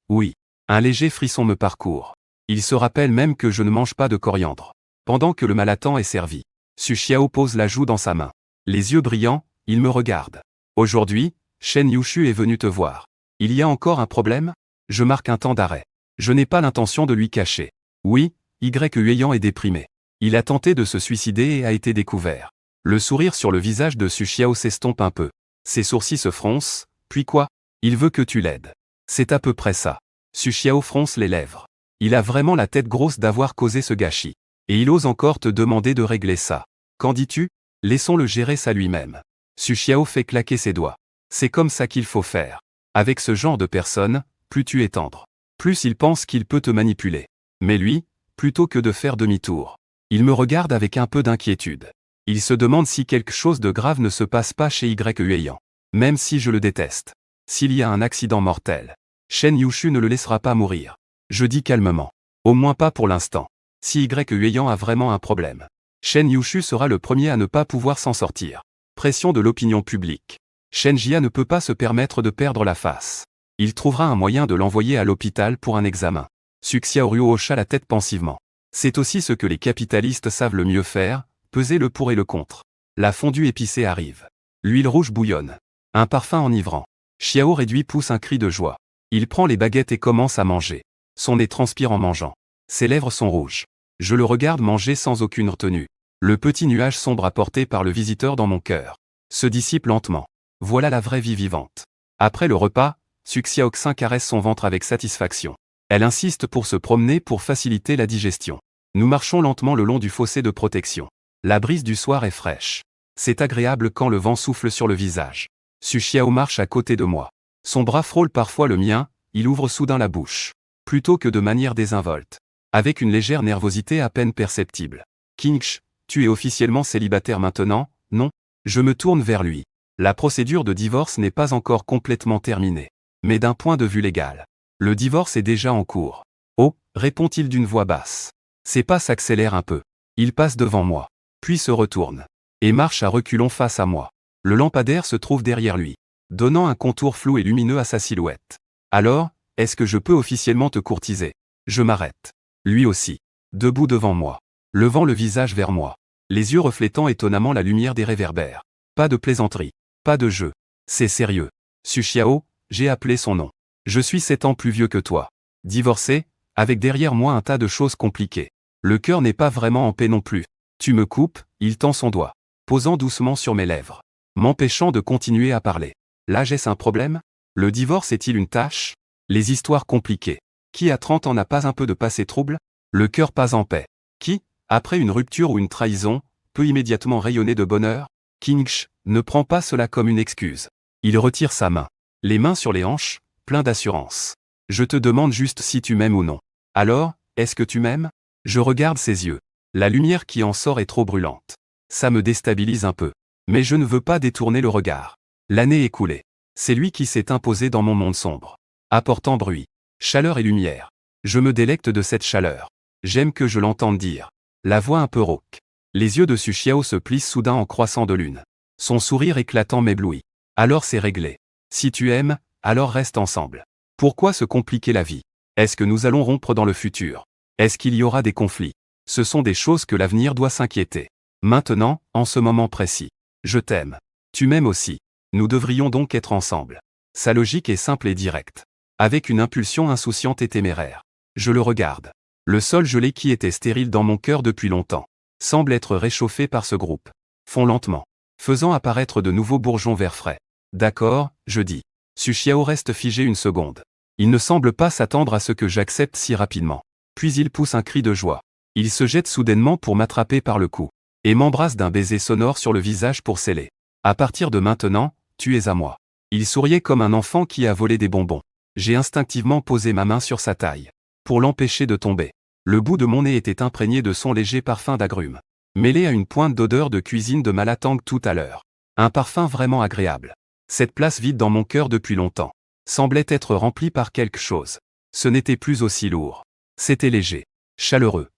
Oui. Un léger frisson me parcourt. Il se rappelle même que je ne mange pas de coriandre. Pendant que le malatant est servi, Su Xiao pose la joue dans sa main. Les yeux brillants, il me regarde. Aujourd'hui, Shen Yushu est venu te voir. Il y a encore un problème? Je marque un temps d'arrêt. Je n'ai pas l'intention de lui cacher. Oui, Hueyang est déprimé. Il a tenté de se suicider et a été découvert. Le sourire sur le visage de Su Xiao s'estompe un peu. Ses sourcils se froncent, puis quoi? Il veut que tu l'aides. C'est à peu près ça. Su Xiao fronce les lèvres. Il a vraiment la tête grosse d'avoir causé ce gâchis. Et il ose encore te demander de régler ça. Qu'en dis-tu? Laissons-le gérer ça lui-même. Su Xiao fait claquer ses doigts. C'est comme ça qu'il faut faire. Avec ce genre de personne, plus tu es tendre, plus il pense qu'il peut te manipuler. Mais lui, plutôt que de faire demi-tour, il me regarde avec un peu d'inquiétude. Il se demande si quelque chose de grave ne se passe pas chez Hueyang. Même si je le déteste. S'il y a un accident mortel, Shen Yushu ne le laissera pas mourir. Je dis calmement. Au moins pas pour l'instant. Si Hueyang a vraiment un problème, Shen Yushu sera le premier à ne pas pouvoir s'en sortir. Pression de l'opinion publique. Shen Jia ne peut pas se permettre de perdre la face. Il trouvera un moyen de l'envoyer à l'hôpital pour un examen. Su Xiaoryu hocha la tête pensivement. C'est aussi ce que les capitalistes savent le mieux faire, peser le pour et le contre. La fondue épicée arrive. L'huile rouge bouillonne. Un parfum enivrant. Xiao réduit pousse un cri de joie. Il prend les baguettes et commence à manger. Son nez transpire en mangeant. Ses lèvres sont rouges. Je le regarde manger sans aucune retenue. Le petit nuage sombre apporté par le visiteur dans mon cœur se dissipe lentement. Voilà la vraie vie vivante. Après le repas, Su Xiaoxin caresse son ventre avec satisfaction. Elle insiste pour se promener pour faciliter la digestion. Nous marchons lentement le long du fossé de protection. La brise du soir est fraîche. C'est agréable quand le vent souffle sur le visage. Su Xiao marche à côté de moi. Son bras frôle parfois le mien, il ouvre soudain la bouche. Plutôt que de manière désinvolte. Avec une légère nervosité à peine perceptible. Kingsh, tu es officiellement célibataire maintenant, non? Je me tourne vers lui. La procédure de divorce n'est pas encore complètement terminée. Mais d'un point de vue légal, le divorce est déjà en cours. Oh, répond-il d'une voix basse. Ses pas s'accélèrent un peu. Il passe devant moi, puis se retourne, et marche à reculons face à moi. Le lampadaire se trouve derrière lui, donnant un contour flou et lumineux à sa silhouette. Alors, est-ce que je peux officiellement te courtiser? Je m'arrête. Lui aussi, debout devant moi, levant le visage vers moi, les yeux reflétant étonnamment la lumière des réverbères. Pas de plaisanterie, pas de jeu. C'est sérieux. Su Xiao, j'ai appelé son nom. Je suis 7 ans plus vieux que toi. Divorcé, avec derrière moi un tas de choses compliquées. Le cœur n'est pas vraiment en paix non plus. Tu me coupes, il tend son doigt, posant doucement sur mes lèvres, m'empêchant de continuer à parler. L'âge est-ce un problème? Le divorce est-il une tâche? Les histoires compliquées. Qui à 30 ans n'a pas un peu de passé trouble? Le cœur pas en paix. Qui, après une rupture ou une trahison, peut immédiatement rayonner de bonheur? Kingsh ne prend pas cela comme une excuse. Il retire sa main, les mains sur les hanches, plein d'assurance. Je te demande juste si tu m'aimes ou non. Alors, est-ce que tu m'aimes? Je regarde ses yeux. La lumière qui en sort est trop brûlante. Ça me déstabilise un peu. Mais je ne veux pas détourner le regard. L'année écoulée. C'est lui qui s'est imposé dans mon monde sombre. Apportant bruit, chaleur et lumière. Je me délecte de cette chaleur. J'aime que je l'entende dire. La voix un peu rauque. Les yeux de Su Xiao se plissent soudain en croissant de lune. Son sourire éclatant m'éblouit. Alors c'est réglé. Si tu aimes, alors reste ensemble. Pourquoi se compliquer la vie? Est-ce que nous allons rompre dans le futur? Est-ce qu'il y aura des conflits? Ce sont des choses que l'avenir doit s'inquiéter. Maintenant, en ce moment précis. Je t'aime. Tu m'aimes aussi. Nous devrions donc être ensemble. Sa logique est simple et directe. Avec une impulsion insouciante et téméraire. Je le regarde. Le sol gelé qui était stérile dans mon cœur depuis longtemps semble être réchauffé par ce groupe. Fond lentement, faisant apparaître de nouveaux bourgeons vert frais. D'accord, je dis. Su Xiao reste figé une seconde. Il ne semble pas s'attendre à ce que j'accepte si rapidement. Puis il pousse un cri de joie. Il se jette soudainement pour m'attraper par le cou. Et m'embrasse d'un baiser sonore sur le visage pour sceller. À partir de maintenant, tu es à moi. Il souriait comme un enfant qui a volé des bonbons. J'ai instinctivement posé ma main sur sa taille. Pour l'empêcher de tomber. Le bout de mon nez était imprégné de son léger parfum d'agrumes. Mêlé à une pointe d'odeur de cuisine de Malatang tout à l'heure. Un parfum vraiment agréable. Cette place vide dans mon cœur depuis longtemps semblait être remplie par quelque chose. Ce n'était plus aussi lourd. C'était léger, chaleureux.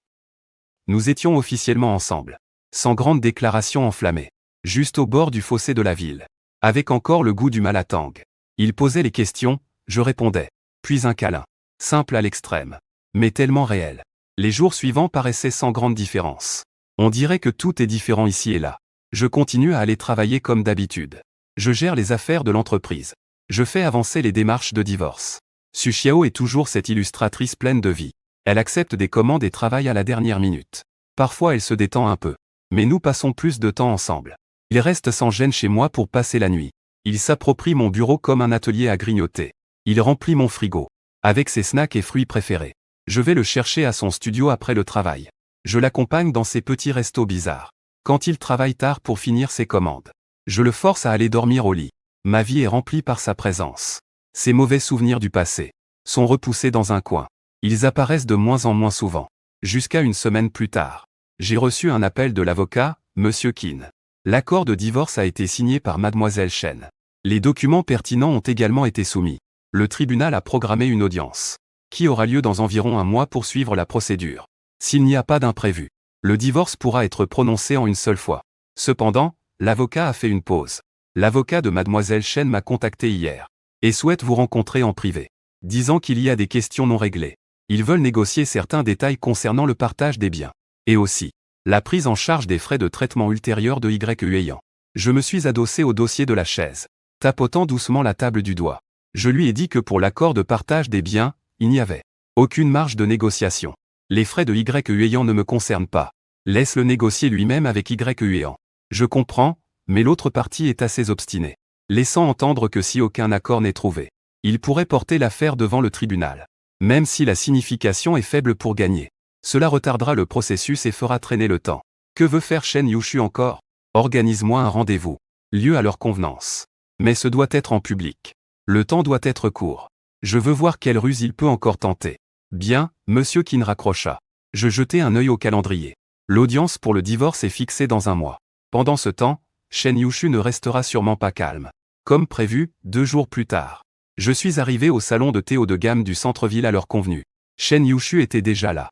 Nous étions officiellement ensemble. Sans grande déclaration enflammée. Juste au bord du fossé de la ville. Avec encore le goût du Malatang. Il posait les questions, je répondais. Puis un câlin. Simple à l'extrême. Mais tellement réel. Les jours suivants paraissaient sans grande différence. On dirait que tout est différent ici et là. Je continue à aller travailler comme d'habitude. Je gère les affaires de l'entreprise. Je fais avancer les démarches de divorce. Su Xiao est toujours cette illustratrice pleine de vie. Elle accepte des commandes et travaille à la dernière minute. Parfois elle se détend un peu. Mais nous passons plus de temps ensemble. Il reste sans gêne chez moi pour passer la nuit. Il s'approprie mon bureau comme un atelier à grignoter. Il remplit mon frigo. Avec ses snacks et fruits préférés. Je vais le chercher à son studio après le travail. Je l'accompagne dans ses petits restos bizarres. Quand il travaille tard pour finir ses commandes. Je le force à aller dormir au lit. Ma vie est remplie par sa présence. Ces mauvais souvenirs du passé sont repoussés dans un coin. Ils apparaissent de moins en moins souvent. Jusqu'à une semaine plus tard. J'ai reçu un appel de l'avocat, Monsieur Qin. L'accord de divorce a été signé par Mademoiselle Chen. Les documents pertinents ont également été soumis. Le tribunal a programmé une audience, qui aura lieu dans environ un mois pour suivre la procédure. S'il n'y a pas d'imprévu, le divorce pourra être prononcé en une seule fois. Cependant, l'avocat a fait une pause. L'avocat de Mademoiselle Chen m'a contacté hier, et souhaite vous rencontrer en privé, disant qu'il y a des questions non réglées. Ils veulent négocier certains détails concernant le partage des biens, et aussi, la prise en charge des frais de traitement ultérieurs de Y Huayan. Je me suis adossé au dossier de la chaise, tapotant doucement la table du doigt. Je lui ai dit que pour l'accord de partage des biens, il n'y avait aucune marge de négociation. Les frais de Y Huayan ne me concernent pas. Laisse-le négocier lui-même avec Y Huayan. Je comprends, mais l'autre partie est assez obstinée, laissant entendre que si aucun accord n'est trouvé, il pourrait porter l'affaire devant le tribunal. Même si la signification est faible pour gagner. Cela retardera le processus et fera traîner le temps. Que veut faire Shen Yushu encore? Organise-moi un rendez-vous. Lieu à leur convenance. Mais ce doit être en public. Le temps doit être court. Je veux voir quelle ruse il peut encore tenter. Bien, Monsieur Qin raccrocha. Je jetai un œil au calendrier. L'audience pour le divorce est fixée dans un mois. Pendant ce temps, Shen Yushu ne restera sûrement pas calme. Comme prévu, 2 jours plus tard. Je suis arrivé au salon de thé haut de gamme du centre-ville à l'heure convenue. Shen Yushu était déjà là.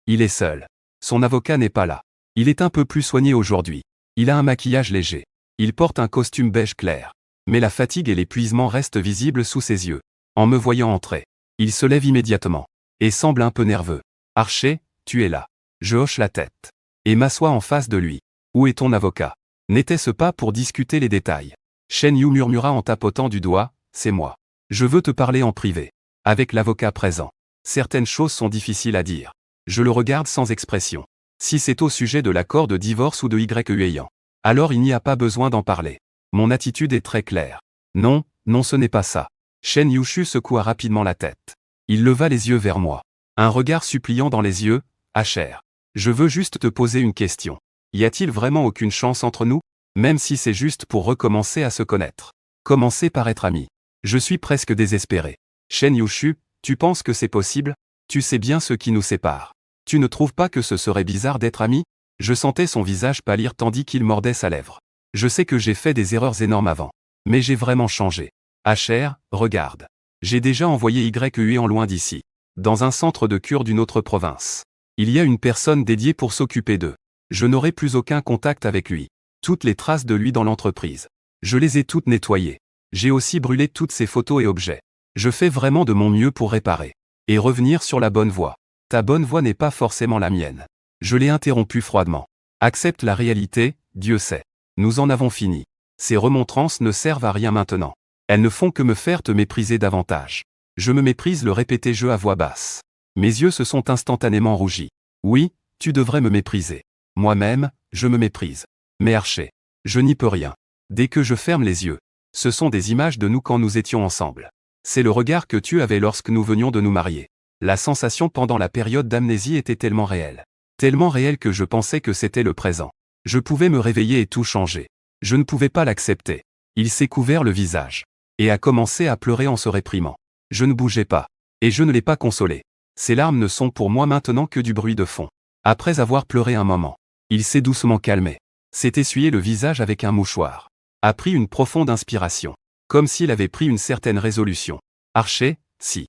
Il est seul. Son avocat n'est pas là. Il est un peu plus soigné aujourd'hui. Il a un maquillage léger. Il porte un costume beige clair. Mais la fatigue et l'épuisement restent visibles sous ses yeux. En me voyant entrer, il se lève immédiatement. Et semble un peu nerveux. Archer, tu es là. Je hoche la tête. Et m'assois en face de lui. Où est ton avocat? N'était-ce pas pour discuter les détails? Shen Yu murmura en tapotant du doigt, c'est moi. Je veux te parler en privé. Avec l'avocat présent. Certaines choses sont difficiles à dire. Je le regarde sans expression. Si c'est au sujet de l'accord de divorce ou de Y Huayan, alors il n'y a pas besoin d'en parler. Mon attitude est très claire. Non, non ce n'est pas ça. Shen Yushu secoua rapidement la tête. Il leva les yeux vers moi. Un regard suppliant dans les yeux, Asher. Je veux juste te poser une question. Y a-t-il vraiment aucune chance entre nous? Même si c'est juste pour recommencer à se connaître. Commencer par être amis. Je suis presque désespéré. Shen Yushu, tu penses que c'est possible? Tu sais bien ce qui nous sépare. Tu ne trouves pas que ce serait bizarre d'être amis? Je sentais son visage pâlir tandis qu'il mordait sa lèvre. Je sais que j'ai fait des erreurs énormes avant. Mais j'ai vraiment changé. Asher, regarde. J'ai déjà envoyé Y en loin d'ici. Dans un centre de cure d'une autre province. Il y a une personne dédiée pour s'occuper d'eux. Je n'aurai plus aucun contact avec lui. Toutes les traces de lui dans l'entreprise. Je les ai toutes nettoyées. J'ai aussi brûlé toutes ses photos et objets. Je fais vraiment de mon mieux pour réparer. Et revenir sur la bonne voie. Ta bonne voie n'est pas forcément la mienne. Je l'ai interrompu froidement. Accepte la réalité, Dieu sait. Nous en avons fini. Ces remontrances ne servent à rien maintenant. Elles ne font que me faire te mépriser davantage. Je me méprise, le répétai-je à voix basse. Mes yeux se sont instantanément rougis. Oui, tu devrais me mépriser. Moi-même, je me méprise. Mais Archer, je n'y peux rien. Dès que je ferme les yeux, Ce sont des images de nous quand nous étions ensemble. C'est le regard que tu avais lorsque nous venions de nous marier. La sensation pendant la période d'amnésie était tellement réelle. Tellement réelle que je pensais que c'était le présent. Je pouvais me réveiller et tout changer. Je ne pouvais pas l'accepter. Il s'est couvert le visage. Et a commencé à pleurer en se réprimant. Je ne bougeais pas. Et je ne l'ai pas consolé. Ses larmes ne sont pour moi maintenant que du bruit de fond. Après avoir pleuré un moment, il s'est doucement calmé. S'est essuyé le visage avec un mouchoir. A pris une profonde inspiration. Comme s'il avait pris une certaine résolution. Archer, si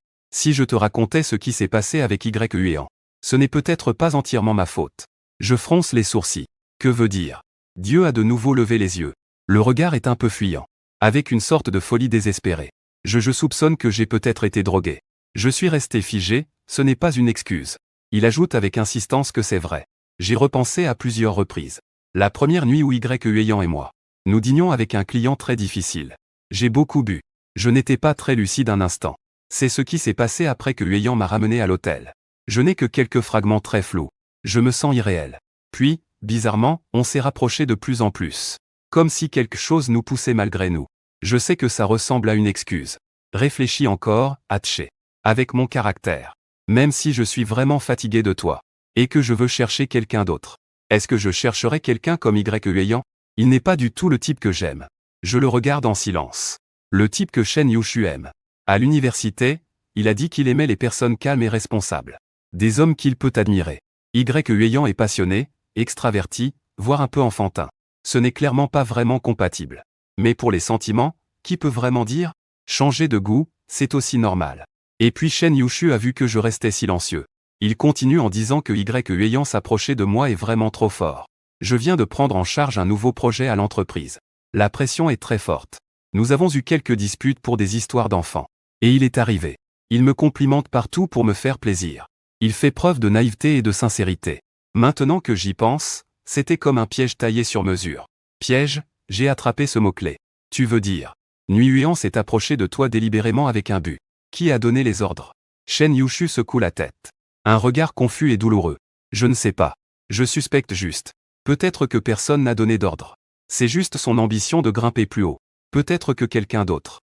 je te racontais ce qui s'est passé avec Y. Ce n'est peut-être pas entièrement ma faute. Je fronce les sourcils. Que veut dire? Dieu a de nouveau levé les yeux. Le regard est un peu fuyant. Avec une sorte de folie désespérée. Je soupçonne que j'ai peut-être été drogué. Je suis resté figé, ce n'est pas une excuse. Il ajoute avec insistance que c'est vrai. J'ai repensé à plusieurs reprises. La première nuit où Y et moi. Nous dînions avec un client très difficile. J'ai beaucoup bu. Je n'étais pas très lucide un instant. C'est ce qui s'est passé après que Yuan m'a ramené à l'hôtel. Je n'ai que quelques fragments très flous. Je me sens irréel. Puis, bizarrement, on s'est rapproché de plus en plus. Comme si quelque chose nous poussait malgré nous. Je sais que ça ressemble à une excuse. Réfléchis encore, Hatché. Avec mon caractère. Même si je suis vraiment fatigué de toi. Et que je veux chercher quelqu'un d'autre. Est-ce que je chercherai quelqu'un comme Y. Il n'est pas du tout le type que j'aime. Je le regarde en silence. Le type que Shen Yushu aime. À l'université, il a dit qu'il aimait les personnes calmes et responsables. Des hommes qu'il peut admirer. Y est passionné, extraverti, voire un peu enfantin. Ce n'est clairement pas vraiment compatible. Mais pour les sentiments, qui peut vraiment dire? Changer de goût, c'est aussi normal. Et puis Shen Yushu a vu que je restais silencieux. Il continue en disant que Y s'approcher de moi est vraiment trop fort. Je viens de prendre en charge un nouveau projet à l'entreprise. La pression est très forte. Nous avons eu quelques disputes pour des histoires d'enfants. Et il est arrivé. Il me complimente partout pour me faire plaisir. Il fait preuve de naïveté et de sincérité. Maintenant que j'y pense, c'était comme un piège taillé sur mesure. Piège, j'ai attrapé ce mot-clé. Tu veux dire. Nguyen s'est approché de toi délibérément avec un but. Qui a donné les ordres? Shen Yushu secoue la tête. Un regard confus et douloureux. Je ne sais pas. Je suspecte juste. Peut-être que personne n'a donné d'ordre. C'est juste son ambition de grimper plus haut. Peut-être que quelqu'un d'autre.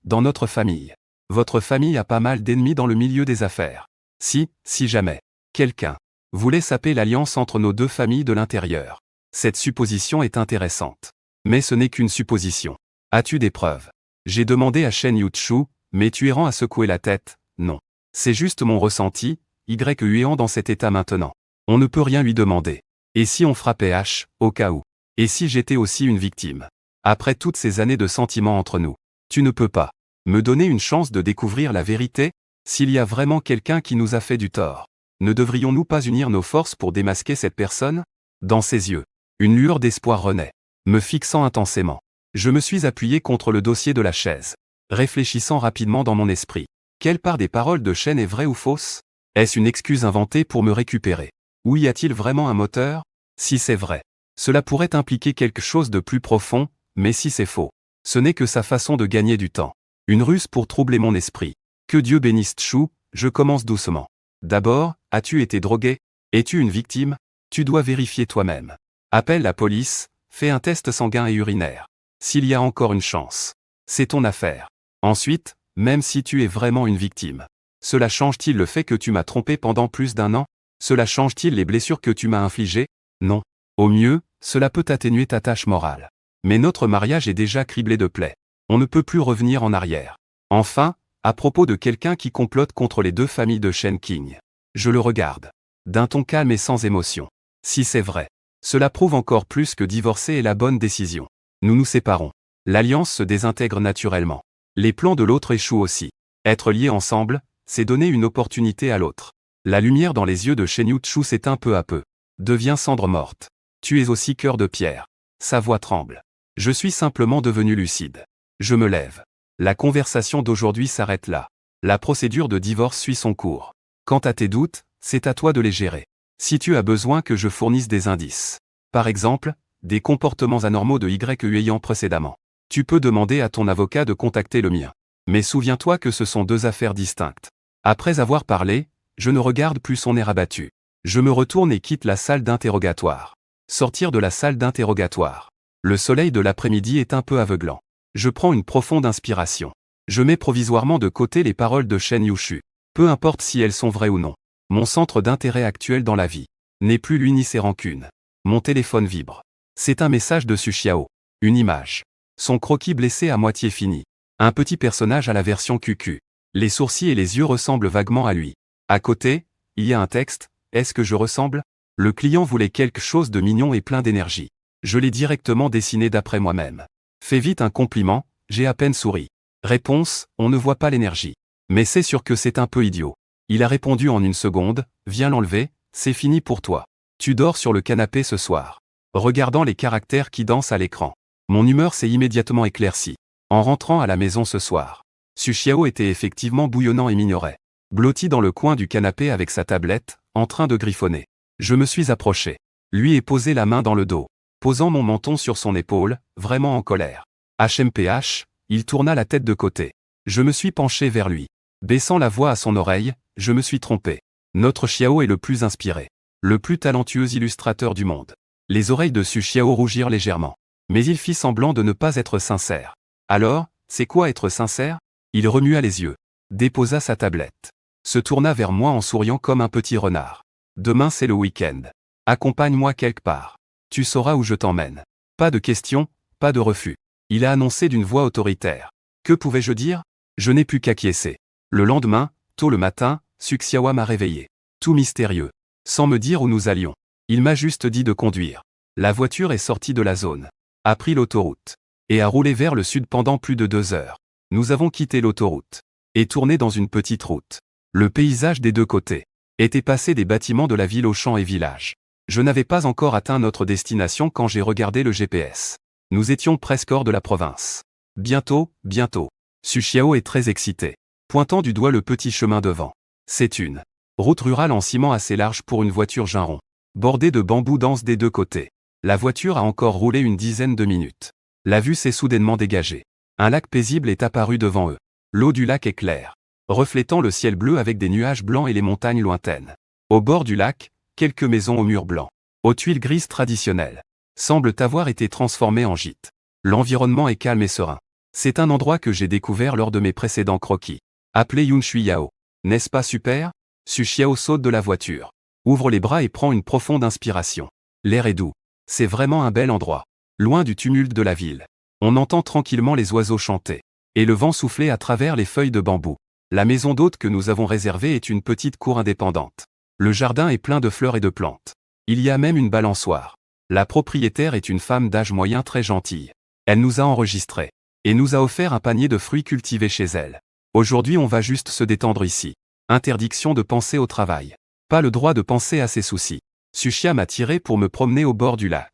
Dans notre famille. Votre famille a pas mal d'ennemis dans le milieu des affaires. Si jamais. Quelqu'un voulait saper l'alliance entre nos deux familles de l'intérieur. Cette supposition est intéressante. Mais ce n'est qu'une supposition. As-tu des preuves? J'ai demandé à Shen Yushu, mais Tueran a secoué la tête. Non. C'est juste mon ressenti, Y dans cet état maintenant. On ne peut rien lui demander. Et si on frappait au cas où? Et si j'étais aussi une victime? Après toutes ces années de sentiments entre nous, tu ne peux pas me donner une chance de découvrir la vérité? S'il y a vraiment quelqu'un qui nous a fait du tort, ne devrions-nous pas unir nos forces pour démasquer cette personne? Dans ses yeux, une lueur d'espoir renaît, me fixant intensément. Je me suis appuyé contre le dossier de la chaise, réfléchissant rapidement dans mon esprit. Quelle part des paroles de Shen est vraie ou fausse? Est-ce une excuse inventée pour me récupérer? Ou y a-t-il vraiment un moteur? Si c'est vrai, cela pourrait impliquer quelque chose de plus profond, mais si c'est faux, ce n'est que sa façon de gagner du temps. Une ruse pour troubler mon esprit. Que Dieu bénisse Chu, je commence doucement. D'abord, as-tu été drogué? Es-tu une victime? Tu dois vérifier toi-même. Appelle la police, fais un test sanguin et urinaire. S'il y a encore une chance, c'est ton affaire. Ensuite, même si tu es vraiment une victime, cela change-t-il le fait que tu m'as trompé pendant plus d'1 an? Cela change-t-il les blessures que tu m'as infligées? Non. Au mieux, cela peut atténuer ta tâche morale. Mais notre mariage est déjà criblé de plaies. On ne peut plus revenir en arrière. Enfin, à propos de quelqu'un qui complote contre les deux familles de Shen King. Je le regarde. D'un ton calme et sans émotion. Si c'est vrai, cela prouve encore plus que divorcer est la bonne décision. Nous nous séparons. L'alliance se désintègre naturellement. Les plans de l'autre échouent aussi. Être liés ensemble, c'est donner une opportunité à l'autre. La lumière dans les yeux de Shen Yushu s'éteint peu à peu. Devient cendre morte. Tu es aussi cœur de pierre. Sa voix tremble. Je suis simplement devenu lucide. Je me lève. La conversation d'aujourd'hui s'arrête là. La procédure de divorce suit son cours. Quant à tes doutes, c'est à toi de les gérer. Si tu as besoin que je fournisse des indices. Par exemple, des comportements anormaux de Y précédemment. Tu peux demander à ton avocat de contacter le mien. Mais souviens-toi que ce sont deux affaires distinctes. Après avoir parlé, je ne regarde plus son air abattu. Je me retourne et quitte la salle d'interrogatoire. Sortir de la salle d'interrogatoire. Le soleil de l'après-midi est un peu aveuglant. Je prends une profonde inspiration. Je mets provisoirement de côté les paroles de Shen Yushu. Peu importe si elles sont vraies ou non. Mon centre d'intérêt actuel dans la vie n'est plus lui ni ses rancunes. Mon téléphone vibre. C'est un message de Su Xiao. Une image. Son croquis blessé à moitié fini. Un petit personnage à la version QQ. Les sourcils et les yeux ressemblent vaguement à lui. À côté, il y a un texte. Est-ce que je ressemble? Le client voulait quelque chose de mignon et plein d'énergie. Je l'ai directement dessiné d'après moi-même. Fais vite un compliment, j'ai à peine souri. Réponse, on ne voit pas l'énergie. Mais c'est sûr que c'est un peu idiot. Il a répondu en une seconde, viens l'enlever, c'est fini pour toi. Tu dors sur le canapé ce soir. Regardant les caractères qui dansent à l'écran. Mon humeur s'est immédiatement éclaircie. En rentrant à la maison ce soir. Su Xiao était effectivement bouillonnant et mignoret. Blotti dans le coin du canapé avec sa tablette, en train de griffonner. Je me suis approché. Lui ai posé la main dans le dos. Posant mon menton sur son épaule, vraiment en colère. HMPH, il tourna la tête de côté. Je me suis penché vers lui. Baissant la voix à son oreille, je me suis trompé. Notre Xiao est le plus inspiré. Le plus talentueux illustrateur du monde. Les oreilles de Su Xiao rougirent légèrement. Mais il fit semblant de ne pas être sincère. Alors, c'est quoi être sincère? Il remua les yeux. Déposa sa tablette. Se tourna vers moi en souriant comme un petit renard. Demain c'est le week-end. Accompagne-moi quelque part. Tu sauras où je t'emmène. Pas de questions, pas de refus. Il a annoncé d'une voix autoritaire. Que pouvais-je dire? Je n'ai pu qu'acquiescer. Le lendemain, tôt le matin, Su Xiao m'a réveillé. Tout mystérieux. Sans me dire où nous allions. Il m'a juste dit de conduire. La voiture est sortie de la zone. A pris l'autoroute. Et a roulé vers le sud pendant plus de 2 heures. Nous avons quitté l'autoroute. Et tourné dans une petite route. Le paysage des deux côtés. Était passé des bâtiments de la ville aux champs et villages. Je n'avais pas encore atteint notre destination quand j'ai regardé le GPS. Nous étions presque hors de la province. Bientôt, bientôt. Su Xiao est très excité. Pointant du doigt le petit chemin devant. C'est une route rurale en ciment assez large pour une voiture ginron. Bordée de bambous denses des deux côtés. La voiture a encore roulé une dizaine de minutes. La vue s'est soudainement dégagée. Un lac paisible est apparu devant eux. L'eau du lac est claire, reflétant le ciel bleu avec des nuages blancs et les montagnes lointaines. Au bord du lac, quelques maisons aux murs blancs, aux tuiles grises traditionnelles, semblent avoir été transformées en gîtes. L'environnement est calme et serein. C'est un endroit que j'ai découvert lors de mes précédents croquis. Appelé Yunshui Yao. N'est-ce pas super? Su Xiao saute de la voiture. Ouvre les bras et prend une profonde inspiration. L'air est doux. C'est vraiment un bel endroit. Loin du tumulte de la ville. On entend tranquillement les oiseaux chanter. Et le vent souffler à travers les feuilles de bambou. La maison d'hôte que nous avons réservée est une petite cour indépendante. Le jardin est plein de fleurs et de plantes. Il y a même une balançoire. La propriétaire est une femme d'âge moyen très gentille. Elle nous a enregistrés. Et nous a offert un panier de fruits cultivés chez elle. Aujourd'hui on va juste se détendre ici. Interdiction de penser au travail. Pas le droit de penser à ses soucis. Su Xiao m'a tiré pour me promener au bord du lac.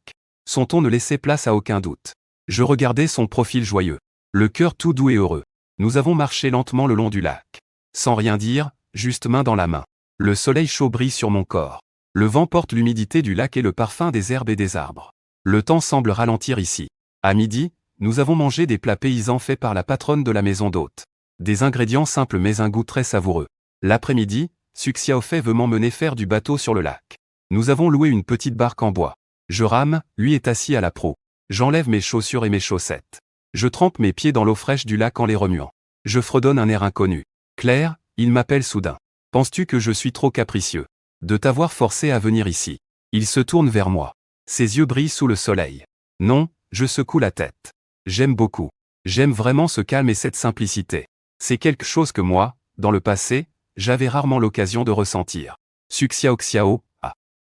Son ton ne laissait place à aucun doute. Je regardais son profil joyeux. Le cœur tout doux et heureux. Nous avons marché lentement le long du lac. Sans rien dire, juste main dans la main. Le soleil chaud brille sur mon corps. Le vent porte l'humidité du lac et le parfum des herbes et des arbres. Le temps semble ralentir ici. À midi, nous avons mangé des plats paysans faits par la patronne de la maison d'hôte. Des ingrédients simples mais un goût très savoureux. L'après-midi, Su Xiao veut m'emmener faire du bateau sur le lac. Nous avons loué une petite barque en bois. Je rame, lui est assis à la proue. J'enlève mes chaussures et mes chaussettes. Je trempe mes pieds dans l'eau fraîche du lac en les remuant. Je fredonne un air inconnu. Claire, il m'appelle soudain. Penses-tu que je suis trop capricieux de t'avoir forcé à venir ici? Il se tourne vers moi. Ses yeux brillent sous le soleil. Non, je secoue la tête. J'aime beaucoup. J'aime vraiment ce calme et cette simplicité. C'est quelque chose que moi, dans le passé, j'avais rarement l'occasion de ressentir. Su Xiao,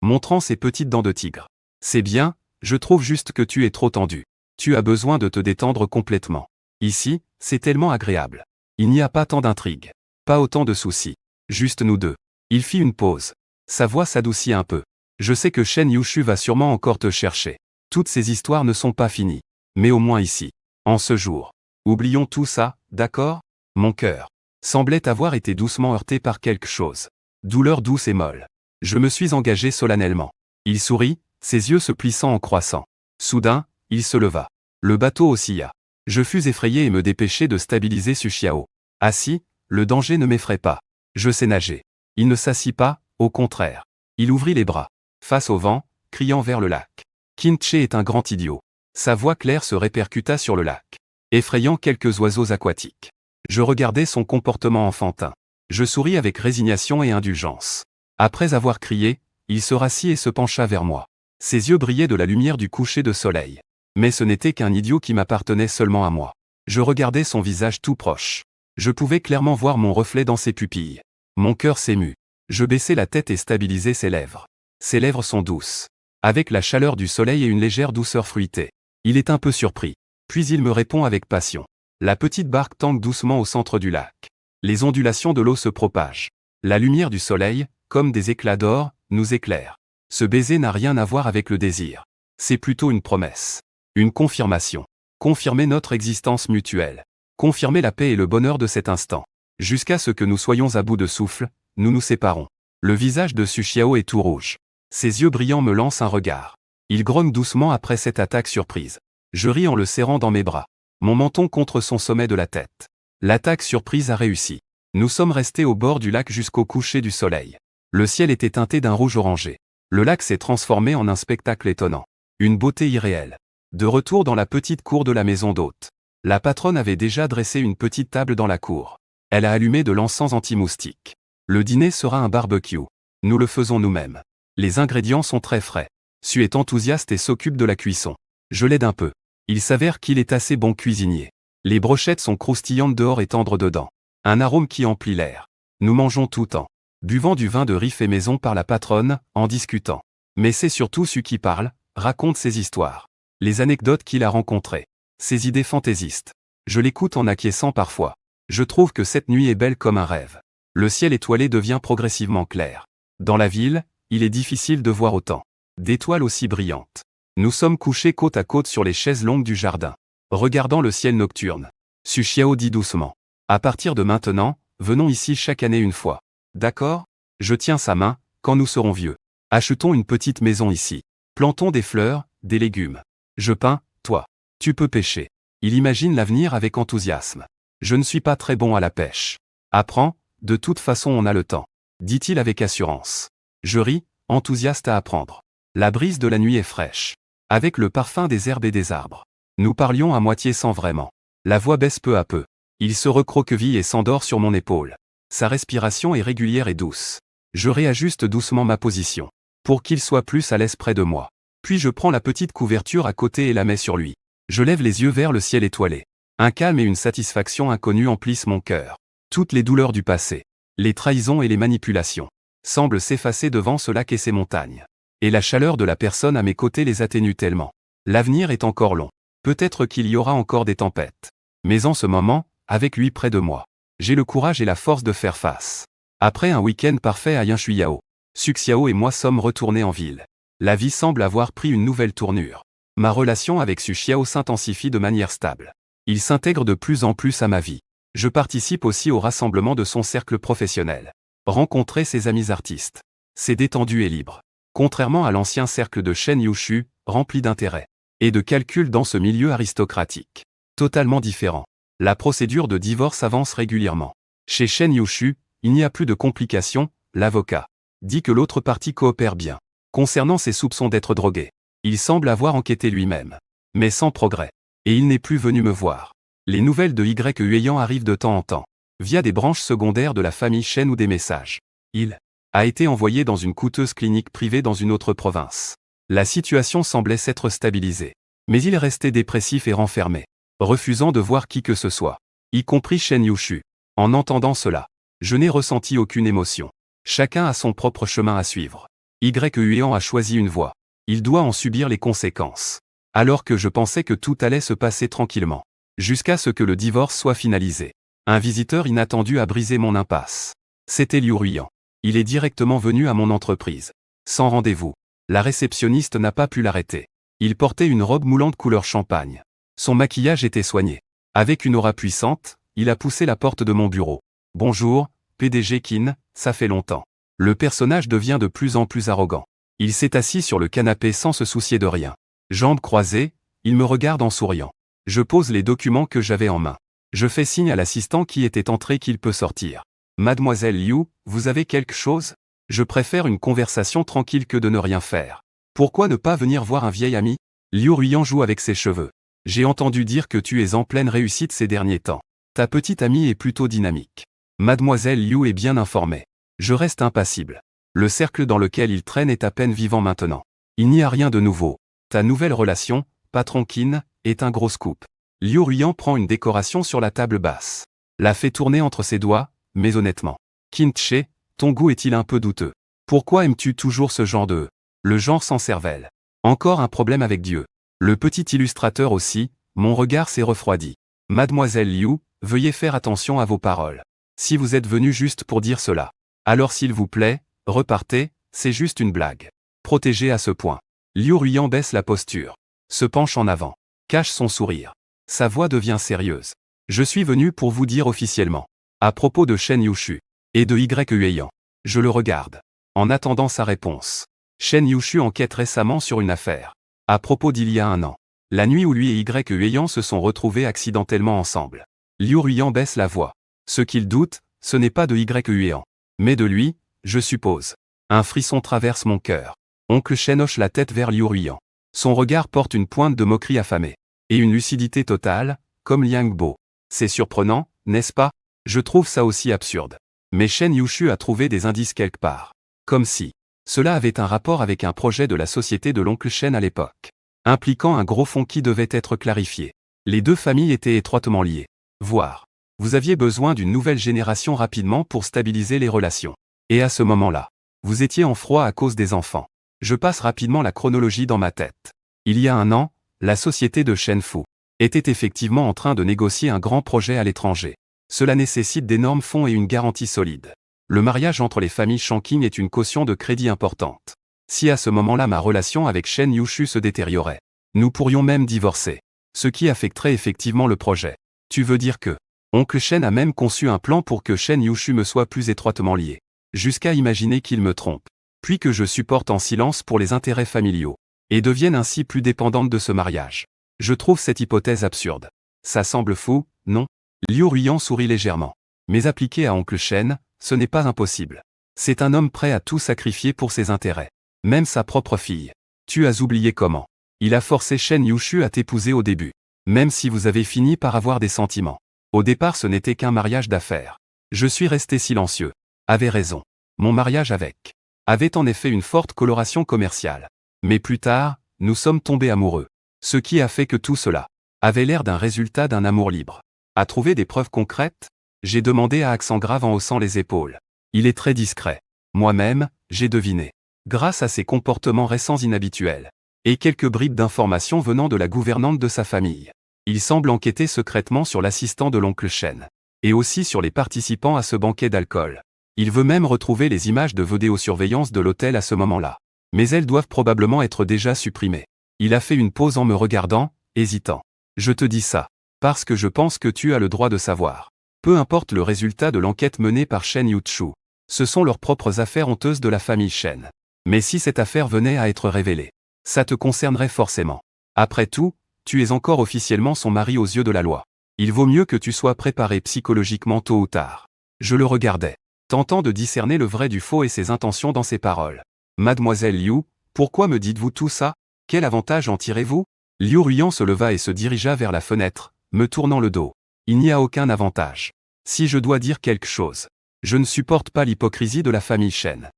montrant ses petites dents de tigre. C'est bien, je trouve juste que tu es trop tendu. Tu as besoin de te détendre complètement. Ici, c'est tellement agréable. Il n'y a pas tant d'intrigues. Pas autant de soucis. Juste nous deux. Il fit une pause. Sa voix s'adoucit un peu. Je sais que Shen Yushu va sûrement encore te chercher. Toutes ces histoires ne sont pas finies. Mais au moins ici. En ce jour. Oublions tout ça, d'accord? Mon cœur semblait avoir été doucement heurté par quelque chose. Douleur douce et molle. Je me suis engagé solennellement. Il sourit, ses yeux se plissant en croissant. Soudain, il se leva. Le bateau oscilla. Je fus effrayé et me dépêchai de stabiliser Su Xiao. Assis, le danger ne m'effraie pas. Je sais nager. Il ne s'assit pas, au contraire. Il ouvrit les bras. Face au vent, criant vers le lac. Qin Che est un grand idiot. Sa voix claire se répercuta sur le lac. effrayant quelques oiseaux aquatiques. Je regardais son comportement enfantin. Je souris avec résignation et indulgence. Après avoir crié, il se rassit et se pencha vers moi. Ses yeux brillaient de la lumière du coucher de soleil. Mais ce n'était qu'un idiot qui m'appartenait seulement à moi. Je regardais son visage tout proche. Je pouvais clairement voir mon reflet dans ses pupilles. Mon cœur s'émut. Je baissai la tête et stabilisai ses lèvres. Ses lèvres sont douces, avec la chaleur du soleil et une légère douceur fruitée. Il est un peu surpris. Puis il me répond avec passion. La petite barque tangue doucement au centre du lac. Les ondulations de l'eau se propagent. La lumière du soleil, comme des éclats d'or, nous éclaire. Ce baiser n'a rien à voir avec le désir. C'est plutôt une promesse. Une confirmation. Confirmer notre existence mutuelle. Confirmer la paix et le bonheur de cet instant. Jusqu'à ce que nous soyons à bout de souffle, nous nous séparons. Le visage de Su Xiao est tout rouge. Ses yeux brillants me lancent un regard. Il grogne doucement après cette attaque surprise. Je ris en le serrant dans mes bras. Mon menton contre son sommet de la tête. L'attaque surprise a réussi. Nous sommes restés au bord du lac jusqu'au coucher du soleil. Le ciel était teinté d'un rouge orangé. Le lac s'est transformé en un spectacle étonnant. Une beauté irréelle. De retour dans la petite cour de la maison d'hôte. La patronne avait déjà dressé une petite table dans la cour. Elle a allumé de l'encens anti-moustique. Le dîner sera un barbecue. Nous le faisons nous-mêmes. Les ingrédients sont très frais. Su est enthousiaste et s'occupe de la cuisson. Je l'aide un peu. Il s'avère qu'il est assez bon cuisinier. Les brochettes sont croustillantes dehors et tendres dedans. Un arôme qui emplit l'air. Nous mangeons tout temps. Buvant du vin de riz fait maison par la patronne, en discutant. Mais c'est surtout Su qui parle, raconte ses histoires. Les anecdotes qu'il a rencontrées. Ses idées fantaisistes. Je l'écoute en acquiesçant parfois. Je trouve que cette nuit est belle comme un rêve. Le ciel étoilé devient progressivement clair. Dans la ville, il est difficile de voir autant d'étoiles aussi brillantes. Nous sommes couchés côte à côte sur les chaises longues du jardin, regardant le ciel nocturne. Su Xiao dit doucement. À partir de maintenant, venons ici chaque année une fois. D'accord? Je tiens sa main, quand nous serons vieux. Achetons une petite maison ici. Plantons des fleurs, des légumes. Je peins, toi. Tu peux pêcher. Il imagine l'avenir avec enthousiasme. Je ne suis pas très bon à la pêche. Apprends, de toute façon on a le temps. Dit-il avec assurance. Je ris, enthousiaste à apprendre. La brise de la nuit est fraîche. Avec le parfum des herbes et des arbres. Nous parlions à moitié sans vraiment. La voix baisse peu à peu. Il se recroqueville et s'endort sur mon épaule. Sa respiration est régulière et douce. Je réajuste doucement ma position. Pour qu'il soit plus à l'aise près de moi. Puis je prends la petite couverture à côté et la mets sur lui. Je lève les yeux vers le ciel étoilé. Un calme et une satisfaction inconnue emplissent mon cœur. Toutes les douleurs du passé, les trahisons et les manipulations, semblent s'effacer devant ce lac et ces montagnes. Et la chaleur de la personne à mes côtés les atténue tellement. L'avenir est encore long. Peut-être qu'il y aura encore des tempêtes. Mais en ce moment, avec lui près de moi, j'ai le courage et la force de faire face. Après un week-end parfait à Yanshuiyao, Su Xiao et moi sommes retournés en ville. La vie semble avoir pris une nouvelle tournure. Ma relation avec Su Xiao s'intensifie de manière stable. Il s'intègre de plus en plus à ma vie. Je participe aussi au rassemblement de son cercle professionnel. Rencontrer ses amis artistes. C'est détendu et libre. Contrairement à l'ancien cercle de Shen Yushu, rempli d'intérêt et de calculs dans ce milieu aristocratique. Totalement différent. La procédure de divorce avance régulièrement. Chez Shen Yushu, il n'y a plus de complications, l'avocat dit que l'autre partie coopère bien. Concernant ses soupçons d'être drogué, il semble avoir enquêté lui-même. Mais sans progrès. Et il n'est plus venu me voir. Les nouvelles de Y Huayan arrivent de temps en temps, via des branches secondaires de la famille Shen ou des messages. Il a été envoyé dans une coûteuse clinique privée dans une autre province. La situation semblait s'être stabilisée. Mais il restait dépressif et renfermé, refusant de voir qui que ce soit, y compris Shen Yushu. En entendant cela, je n'ai ressenti aucune émotion. Chacun a son propre chemin à suivre. Y Huayan a choisi une voie. Il doit en subir les conséquences. Alors que je pensais que tout allait se passer tranquillement. Jusqu'à ce que le divorce soit finalisé. Un visiteur inattendu a brisé mon impasse. C'était Liu Ruiyan. Il est directement venu à mon entreprise. Sans rendez-vous. La réceptionniste n'a pas pu l'arrêter. Il portait une robe moulante couleur champagne. Son maquillage était soigné. Avec une aura puissante, il a poussé la porte de mon bureau. Bonjour, PDG Qin, ça fait longtemps. Le personnage devient de plus en plus arrogant. Il s'est assis sur le canapé sans se soucier de rien. Jambes croisées, il me regarde en souriant. Je pose les documents que j'avais en main. Je fais signe à l'assistant qui était entré qu'il peut sortir. Mademoiselle Liu, vous avez quelque chose? Je préfère une conversation tranquille que de ne rien faire. Pourquoi ne pas venir voir un vieil ami? Liu Ruiyan joue avec ses cheveux. J'ai entendu dire que tu es en pleine réussite ces derniers temps. Ta petite amie est plutôt dynamique. Mademoiselle Liu est bien informée. Je reste impassible. Le cercle dans lequel il traîne est à peine vivant maintenant. Il n'y a rien de nouveau. Ta nouvelle relation, patron Qin, est un gros scoop. Liu Ruiyan prend une décoration sur la table basse. La fait tourner entre ses doigts, mais honnêtement. Qin Tche, ton goût est-il un peu douteux? Pourquoi aimes-tu toujours ce genre de... Le genre sans cervelle. Encore un problème avec Dieu. Le petit illustrateur aussi, mon regard s'est refroidi. Mademoiselle Liu, veuillez faire attention à vos paroles. Si vous êtes venu juste pour dire cela, alors s'il vous plaît, repartez, c'est juste une blague. Protégé à ce point. Liu Ruiyan baisse la posture. Se penche en avant. Cache son sourire. Sa voix devient sérieuse. Je suis venu pour vous dire officiellement. À propos de Shen Yushu. Et de Y Huiyan. Je le regarde. En attendant sa réponse. Shen Yushu enquête récemment sur une affaire. À propos d'il y a un an. La nuit où lui et Y Huiyan se sont retrouvés accidentellement ensemble. Liu Ruiyan baisse la voix. Ce qu'il doute, ce n'est pas de Y Huiyan. Mais de lui, je suppose. Un frisson traverse mon cœur. Oncle Shen hoche la tête vers Liu Ruiyan. Son regard porte une pointe de moquerie affamée. Et une lucidité totale, comme Liang Bo. C'est surprenant, n'est-ce pas? Je trouve ça aussi absurde. Mais Shen Yushu a trouvé des indices quelque part. Comme si cela avait un rapport avec un projet de la société de l'oncle Shen à l'époque. Impliquant un gros fonds qui devait être clarifié. Les deux familles étaient étroitement liées. Voire. Vous aviez besoin d'une nouvelle génération rapidement pour stabiliser les relations. Et à ce moment-là, vous étiez en froid à cause des enfants. Je passe rapidement la chronologie dans ma tête. Il y a un an, la société de Shenfu était effectivement en train de négocier un grand projet à l'étranger. Cela nécessite d'énormes fonds et une garantie solide. Le mariage entre les familles Shanqing est une caution de crédit importante. Si à ce moment-là ma relation avec Shen Yushu se détériorait, nous pourrions même divorcer. Ce qui affecterait effectivement le projet. Tu veux dire que oncle Shen a même conçu un plan pour que Shen Yushu me soit plus étroitement lié. Jusqu'à imaginer qu'il me trompe. Puis que je supporte en silence pour les intérêts familiaux. Et devienne ainsi plus dépendante de ce mariage. Je trouve cette hypothèse absurde. Ça semble fou, non? Liu Ruiyan sourit légèrement. Mais appliqué à oncle Shen, ce n'est pas impossible. C'est un homme prêt à tout sacrifier pour ses intérêts. Même sa propre fille. Tu as oublié comment. Il a forcé Shen Yushu à t'épouser au début. Même si vous avez fini par avoir des sentiments. Au départ ce n'était qu'un mariage d'affaires. Je suis resté silencieux. Avait raison. Mon mariage avec avait en effet une forte coloration commerciale. Mais plus tard, nous sommes tombés amoureux. Ce qui a fait que tout cela avait l'air d'un résultat d'un amour libre. À trouver des preuves concrètes? J'ai demandé à accent grave en haussant les épaules. Il est très discret. Moi-même, j'ai deviné. Grâce à ses comportements récents inhabituels. Et quelques bribes d'informations venant de la gouvernante de sa famille. Il semble enquêter secrètement sur l'assistant de l'oncle Shen. Et aussi sur les participants à ce banquet d'alcool. Il veut même retrouver les images de vidéosurveillance de l'hôtel à ce moment-là. Mais elles doivent probablement être déjà supprimées. Il a fait une pause en me regardant, hésitant. Je te dis ça. Parce que je pense que tu as le droit de savoir. Peu importe le résultat de l'enquête menée par Shen Yushu. Ce sont leurs propres affaires honteuses de la famille Shen. Mais si cette affaire venait à être révélée, ça te concernerait forcément. Après tout, tu es encore officiellement son mari aux yeux de la loi. Il vaut mieux que tu sois préparé psychologiquement tôt ou tard. Je le regardais, tentant de discerner le vrai du faux et ses intentions dans ses paroles. Mademoiselle Liu, pourquoi me dites-vous tout ça? Quel avantage en tirez-vous? Liu Ruiyan se leva et se dirigea vers la fenêtre, me tournant le dos. Il n'y a aucun avantage. Si je dois dire quelque chose, je ne supporte pas l'hypocrisie de la famille Shen.